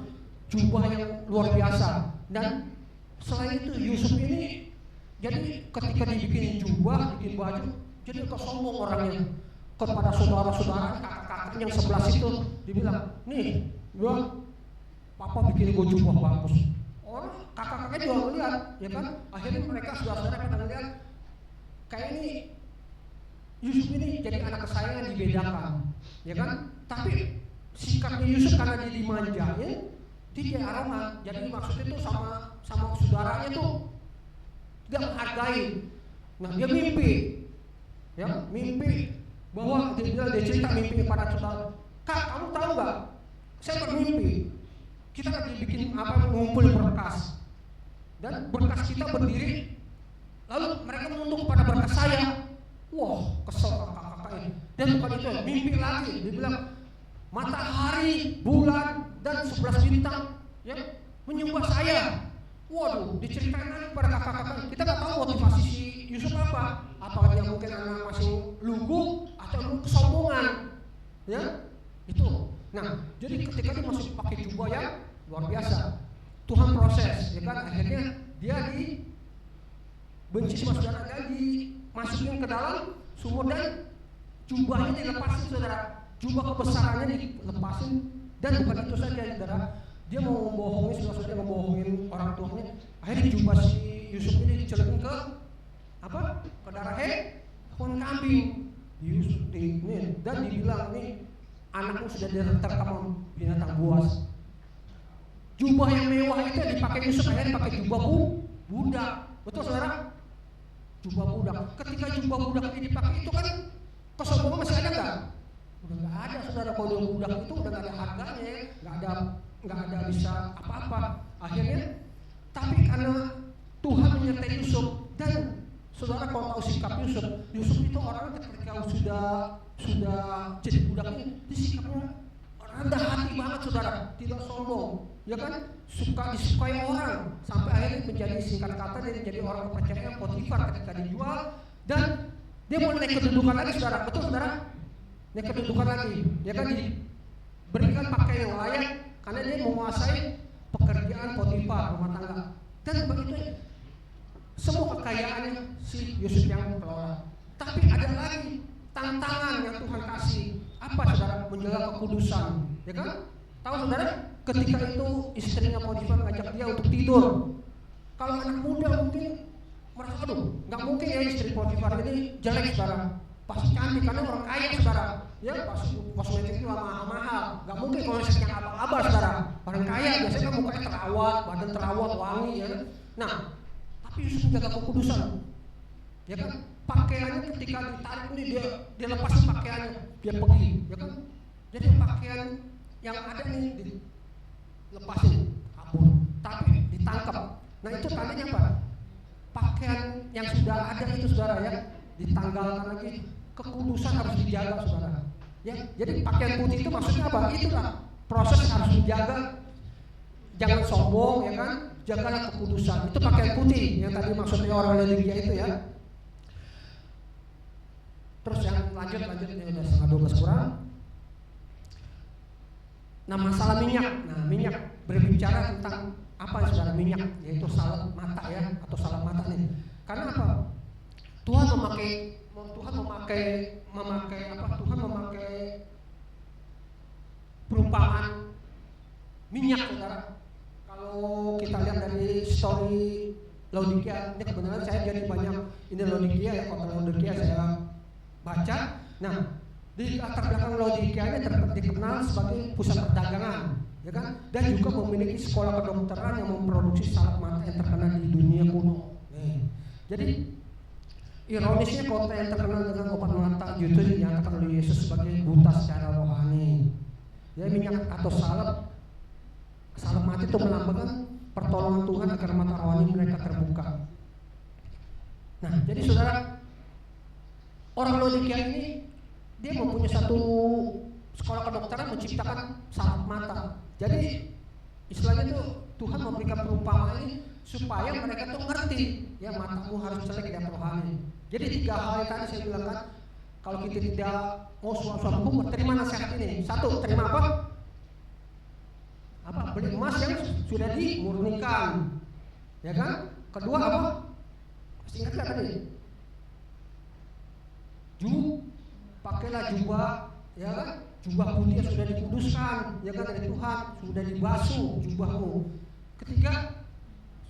Jubah yang luar biasa. Dan selain itu Yusuf ini, jadi ketika dibikin jubah, bikin baju, jadi kesombong orangnya kepada saudara-saudara, kakak-kakak yang sebelah situ, dibilang, nih, gua, papa bikin gua jubah bagus. Orang kakak-kakaknya juga ngeliat, ya kan? Akhirnya mereka saudara-saudara pada ngeliat, kayak ini Yusuf ini jadi anak kesayangan dibedakan, ya kan? Tapi sikapnya Yusuf karena dia dimanjain, dia arogan. Jadi maksudnya itu sama saudaranya tuh tidak menghargai. Nah dia mimpi, ya mimpi bahwa dia cerita mimpi kepada saudara. Kak, kamu tahu nggak? Saya bermimpi. Kita lagi bikin mengumpul berkas, dan berkas kita berdiri. Lalu mereka menunduk pada berkas saya. Wah, kesel kakak-kakak ini. Dan bukan itu, mimpi lagi. Dia bilang, matahari, bulan, dan 11 bintang, ya, menyembah saya. Waduh, diceritain lagi pada kakak-kakak. Kita nggak tahu motivasi si Yusuf apa. Apakah dia mungkin anak masih lugu atau kesombongan, ya? Itu. Nah, jadi ketika dia masih pakai jubah yang luar biasa, Tuhan proses, ya kan? Akhirnya dia dibenci sama saudara, dan dimasukin ke dalam sumur dan jubahnya dilepasin, saudara. Jubah kebesarannya dilepasin, dan bukan itu saja, saudara. Dia mau membohongi, saudara, membohongin orang tuanya. Akhirnya jubah si Yusuf ini dicelupin ke apa? Ke darah hewan kambing. Yusuf ini, dan dibilang nih, anakmu sudah terkam binatang buas. Jubah yang mewah itu dipakai Yusuf, akhirnya dipakai jubah budak. Betul saudara? Jubah budak. Ketika jubah budak ini dipakai, itu kan kesombongan masih ada nggak? Udah nggak ada, saudara. Kalau budak itu udah nggak ada harganya, nggak ada bisa apa-apa. Akhirnya, tapi karena Tuhan menyertai Yusuf, dan saudara kalau tahu sikap Yusuf itu orangnya ketika sudah jadi budak ini, sikapnya rendah hati banget, saudara, tidak sombong, ya kan, disukai orang, sampai akhirnya menjadi, singkat kata, dia menjadi orang kepercayaan Potifar ketika dijual, dan dia mau naik kedudukan lagi, saudara, betul saudara, naik kedudukan lagi, ya kan, diberikan pakaian yang layak karena dia menguasai pekerjaan Potifar, rumah tangga, dan begitu semua kekayaannya si Yusuf yang kelola. Tapi ada lagi tantangan yang Tuhan kasih. Apa, saudara? Menjaga kekudusan, ya kan? Tahu saudara? Ketika itu istrinya Potifar ngajak dia untuk tidur. Kalau anak muda mungkin merasa, aduh, nggak mungkin ya istri Potifar ini jelek, saudara. Pasti cantik karena orang kaya, saudara. Ya, pasti kosmetik itu mahal-mahal. Nggak mungkin kosmetik yang abal-abal, saudara. Orang kaya biasanya kan mukanya terawat, badan terawat, wangi, ya. Nah, tapi Yusuf menjaga kekudusan, ya kan? Pakaiannya ketika ditarik ini dia lepasin pakaiannya, dia pergi, ya kan? Jadi pakaian yang ada nih dilepasin kabur, tapi ditangkap. Nah itu tandanya apa? Pakaian yang sudah ada itu saudara ya, ditanggalkan lagi, kekudusan harus dijaga saudara. Ya, jadi pakaian putih itu maksudnya apa? Itulah proses harus dijaga, jangan sombong ya kan, jagalah kekudusan. Itu pakaian putih yang tadi maksudnya orang Laodikia itu ya. Terus yang lanjut ini udah setengah 12 kurang. Nah masalah minyak, nah minyak berbicara tentang apa saudara minyak, yaitu salep mata ya, atau salep mata nih. Karena apa? Tuhan memakai perumpamaan minyak saudara. Kalau kita lihat dari story Laodikia, ini kebenaran saya jadi banyak ini Laodikia ya, kota Laodikia saya baca. Nah, di latar belakang Laodikia ini dikenal sebagai pusat perdagangan, ya kan? Dan juga memiliki sekolah kedokteran yang memproduksi salep mata yang terkenal di dunia kuno. Jadi ironisnya kota yang terkenal dengan obat mata justru dinyatakan oleh Yesus sebagai buta secara rohani. Ya minyak atau salep mata itu melambangkan pertolongan Tuhan agar mata rohani mereka terbuka. Nah, jadi saudara, orang Laodikia ini dia mempunyai satu sekolah kedokteran menciptakan salep mata. Jadi istilahnya itu Tuhan memberikan perumpamaan ini supaya mereka tuh ngerti ya matamu harus jelek dan rohani. Jadi 3 hal yang tadi saya bilang kan, kalau kita tidak mau suap-suap hukum, terima nasihat ini. 1, terima apa? Beli emas yang sudah dimurnikan, ya kan? Kedua apa? Ingat nggak tadi? Pakailah jubah, ya kan? Jubah putih yang sudah dikuduskan, ya kan, dari Tuhan, sudah dibasuh jubahmu. Ketiga,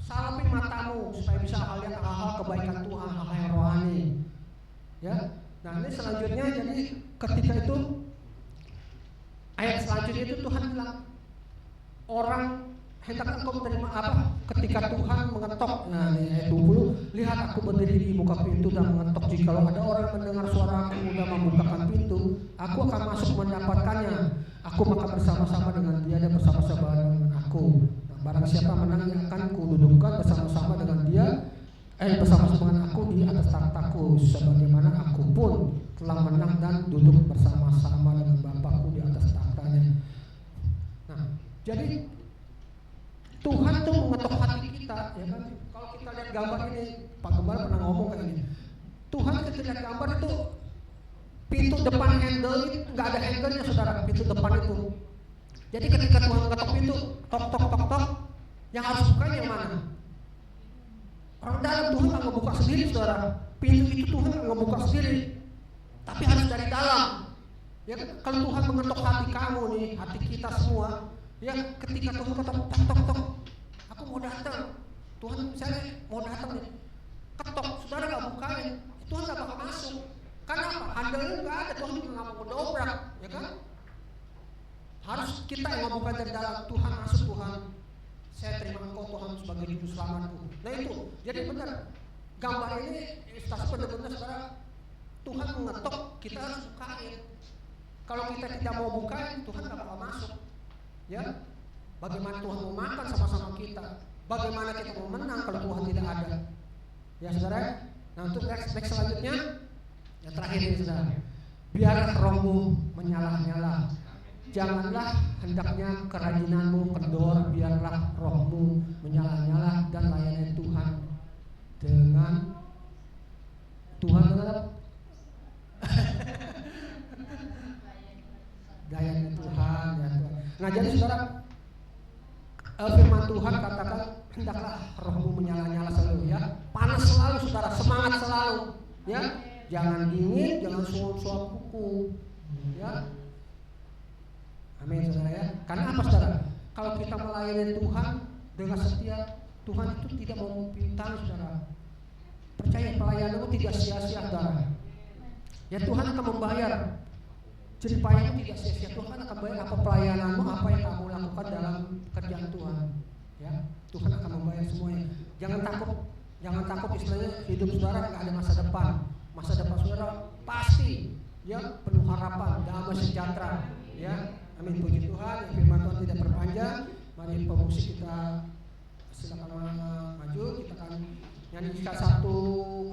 salapi matamu supaya bisa lihat hal-hal kebaikan Tuhan, hal-hal yang rohani. Ya. Nah, ini selanjutnya jadi ketika itu ayat selanjutnya itu Tuhan bilang, orang hendak engkau menerima apa? Ketika Tuhan mengetok. Nah, ini ayat 20, lihat aku berdiri di muka pintu dan mengetok. Jikalau ada orang mendengar suaraku dan membukakan pintu, aku akan masuk mendapatkannya. Aku makan bersama-sama dengan dia dan bersama-sama dengan aku. Nah, barang siapa menang akan kududukkan bersama-sama dengan dia, bersama-sama dengan aku di atas takhtaku, sebagaimana aku pun telah menang dan duduk bersama-sama dengan Bapakku di atas tahtanya. Nah, jadi Tuhan tuh mengetok hati kita, ya kan? Kalau kita lihat gambar ini, Pak Gembala pernah ngomong kayak ini. Tuhan kita lihat gambar itu pintu depan handle nggak ada handle-nya saudara, pintu depan itu. Jadi ketika Tuhan mengetok pintu, tok tok tok tok, yang harus buka yang mana? Orang dalam Tuhan nggak ngebuka sendiri saudara. Pintu itu Tuhan nggak ngebuka sendiri, tapi harus dari dalam. Ya kan? Kalau Tuhan mengetok hati kamu nih, hati kita semua. Ya, ketika Tuhan ketok, tok tok, aku mau datang. Tuhan misalnya mau datang nih, ketok, saudara nggak bukain, Tuhan nggak bakal masuk. Karena apa? Handalnya nggak ada, Tuhan juga nggak mau dobrak, ya kan? Harus kita yang mau buka dari dalam. Tuhan masuk, Tuhan, saya terima Engkau Tuhan sebagai juru selamatku. Nah itu, jadi benar. Gambar ini ilustrasi benar-benar saudara. Tuhan mengetok, kita harus bukain. Kalau kita tidak mau bukain, Tuhan nggak bakal masuk. Ya, bagaimana Tuhan mau makan sama-sama kita? Bagaimana kita mau menang kalau Tuhan tidak ada? Ya saudara. Nah untuk next selanjutnya, yang terakhir ini saudara. Biarlah rohmu menyala-nyala. Janganlah hendaknya kerajinanmu kendor. Biarlah rohmu menyala-nyala dan layani Tuhan dengan Tuhan layani Tuhan ya Tuhan. Nah jadi saudara, firman Tuhan katakan hendaklah rohmu menyala-nyala selalu ya, panas selalu saudara, semangat selalu ya, jangan dingin, jangan suap-suap kuku ya. Amin saudara ya. Karena apa saudara? Kalau kita melayani Tuhan dengan setia, Tuhan itu tidak mau pintar saudara. Percaya pelayananmu tidak sia-sia saudara. Ya Tuhan akan membayar. Jadi pelayananmu tidak sia-sia. Tuhan akan bayar apa pelayananmu, apa yang kamu lakukan dalam kerjaan Tuhan. Ya, Tuhan akan membayar semuanya. Jangan takut istilahnya hidup saudara nggak ada masa depan. Masa depan saudara pasti ya penuh harapan, damai sejahtera. Ya, Amin. Puji Tuhan, firman Tuhan tidak berpanjang. Mari pemusik kita silakan maju. Kita akan nyanyikan satu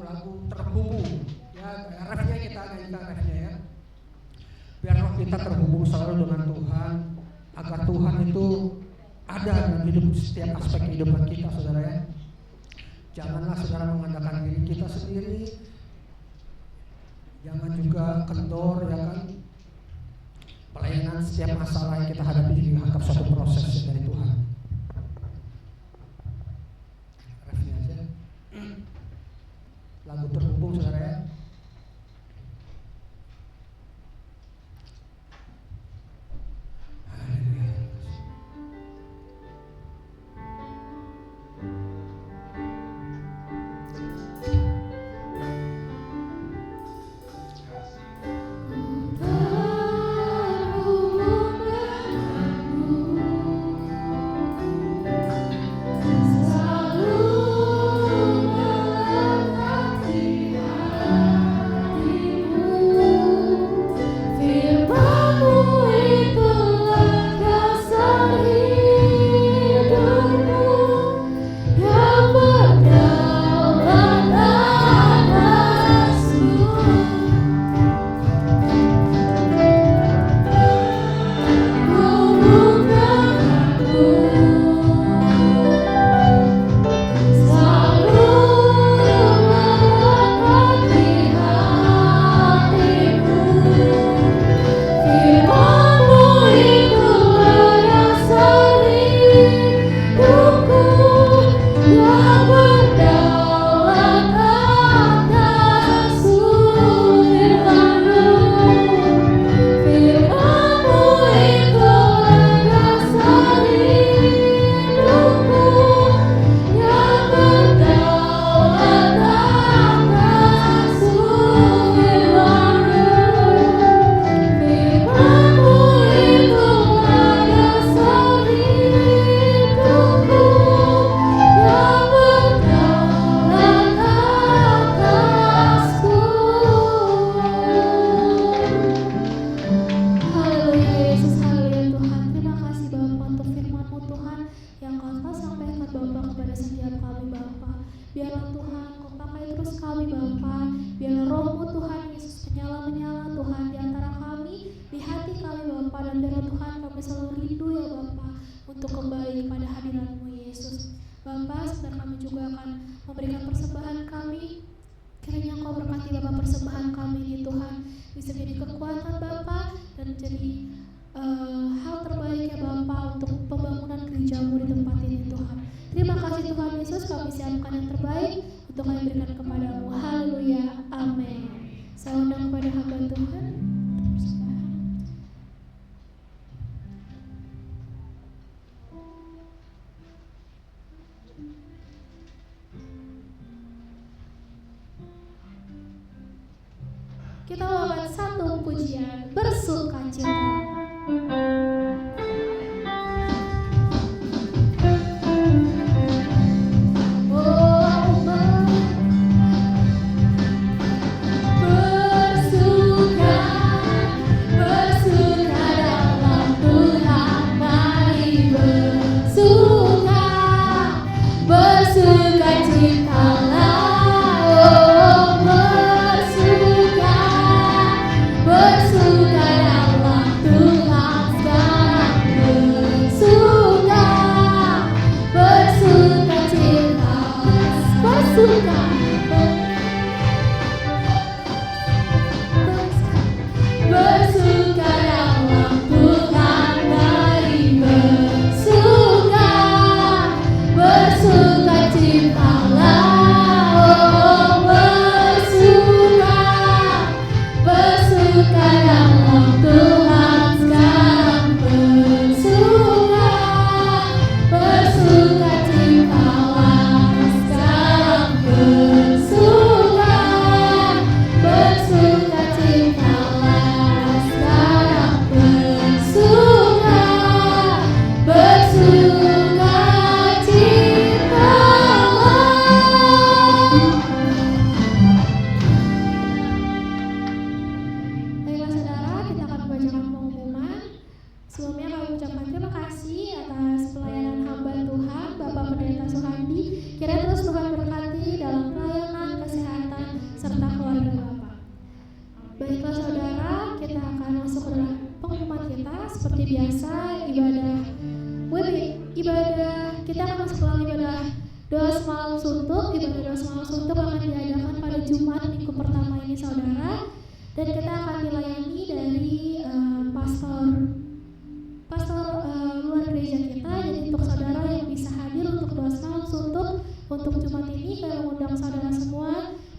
lagu terhubung. Ya, refnya kita nyanyikan refnya ya. Biar roh kita terhubung selalu dengan Tuhan, agar Tuhan itu ada dalam hidup setiap aspek kehidupan kita, saudara ya. Janganlah saudara mengandalkan diri kita sendiri. Jangan juga kendor ya kan. Pelayanan setiap masalah yang kita hadapi dianggap suatu proses dari Tuhan. Refnya aja. Lagu terhubung saudara ya. Kita bawakan satu pujian bersukacita. Bersuka dalam seperti biasa ibadah kita akan masuk dalam ibadah doa semalam suntuk. Ibadah doa semalam suntuk akan diadakan pada Jumat minggu pertama ini saudara, dan kita akan dilayani dari pastor luar gereja kita. Jadi untuk saudara yang bisa hadir untuk doa semalam suntuk untuk Jumat ini, kami mengundang saudara semua.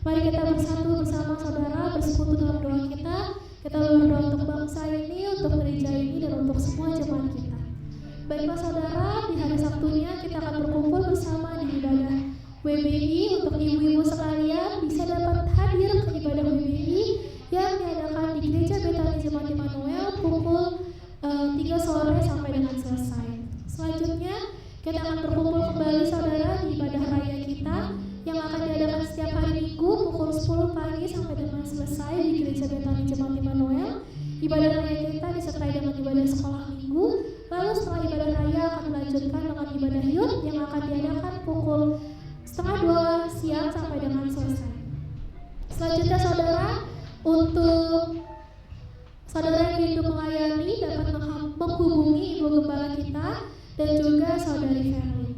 Mari kita bersatu bersama saudara, bersekutu dalam doa kita. Kita berdoa untuk bangsa ini, untuk gereja ini, dan untuk semua jemaat kita. Baiklah saudara, di hari Sabtunya kita akan berkumpul bersama di ibadah WBI. Untuk ibu-ibu sekalian bisa dapat hadir ke ibadah WBI yang diadakan di Gereja Betani Jemaat Immanuel pukul 3 sore sampai dengan selesai. Selanjutnya kita akan berkumpul kembali saudara di ibadah raya kita yang akan diadakan setiap hari Minggu pukul 10 pagi sampai dengan selesai di Gereja Betani Jemaat Immanuel. Ibadah raya kita disertai dengan ibadah sekolah minggu. Lalu setelah ibadah raya akan dilanjutkan dengan ibadah youth yang akan diadakan pukul 1:30 siang sampai dengan selesai. Selanjutnya saudara, untuk saudara yang rindu melayani dapat menghubungi ibu gembala kita dan juga saudari Verly.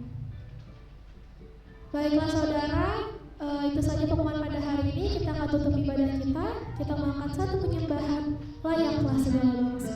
Baiklah saudara, itu saja pengumuman pada hari ini. Kita akan tutup ibadah kita. Kita mengangkat satu penyembahan layaklah segala bangsa.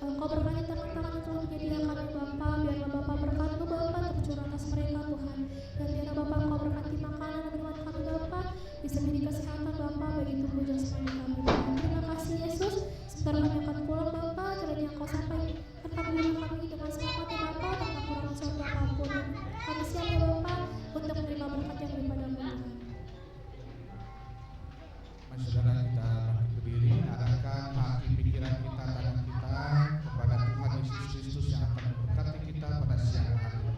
Engkau berkati tangan-tangan yang telah menyediakan Bapa, biarlah Bapa berkat-Mu Bapa tercurah atas mereka Tuhan, dan biarlah Bapa Engkau berkati makanan dan minuman kami Bapa, bisa menjadi kesehatan Bapa bagi tubuh jasmani kami Tuhan. Terima kasih Yesus, sebentar kami akan pulang Bapa, kiranya Engkau sampaikan kami dengan selamatnya Bapa, tanpa kurang suatu apapun. Kami siap ya Bapa untuk menerima berkat yang daripada-Mu Tuhan. Mari saudara kita berdiri, arahkan hati pikiran kita, tangan kita kepada Tuhan Yesus Kristus yang akan memberkati kita pada siang hari ini.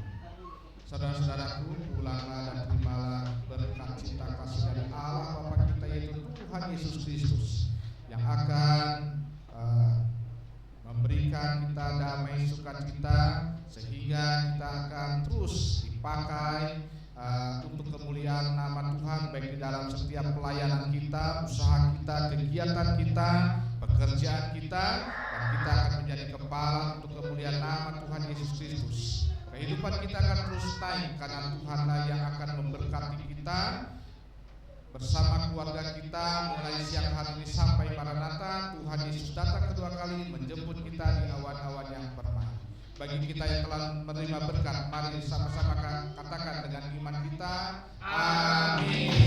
Saudara-saudaraku, pulanglah dan terimalah berkat cinta kasih dari Allah Bapa kita, yaitu Tuhan Yesus Kristus, yang akan memberikan kita damai sukacita, sehingga kita akan terus dipakai untuk kemuliaan nama Tuhan, baik di dalam setiap pelayanan kita, usaha kita, kegiatan kita, pekerjaan kita, dan kita akan menjadi kepala untuk kemuliaan nama Tuhan Yesus Kristus. Kehidupan kita akan terus naik karena Tuhanlah yang akan memberkati kita bersama keluarga kita mulai siang hari ini sampai Maranatha. Tuhan Yesus datang kedua kali menjemput kita di awan-awan yang permai. Bagi kita yang telah menerima berkat, mari sama-sama katakan dengan iman kita, amin.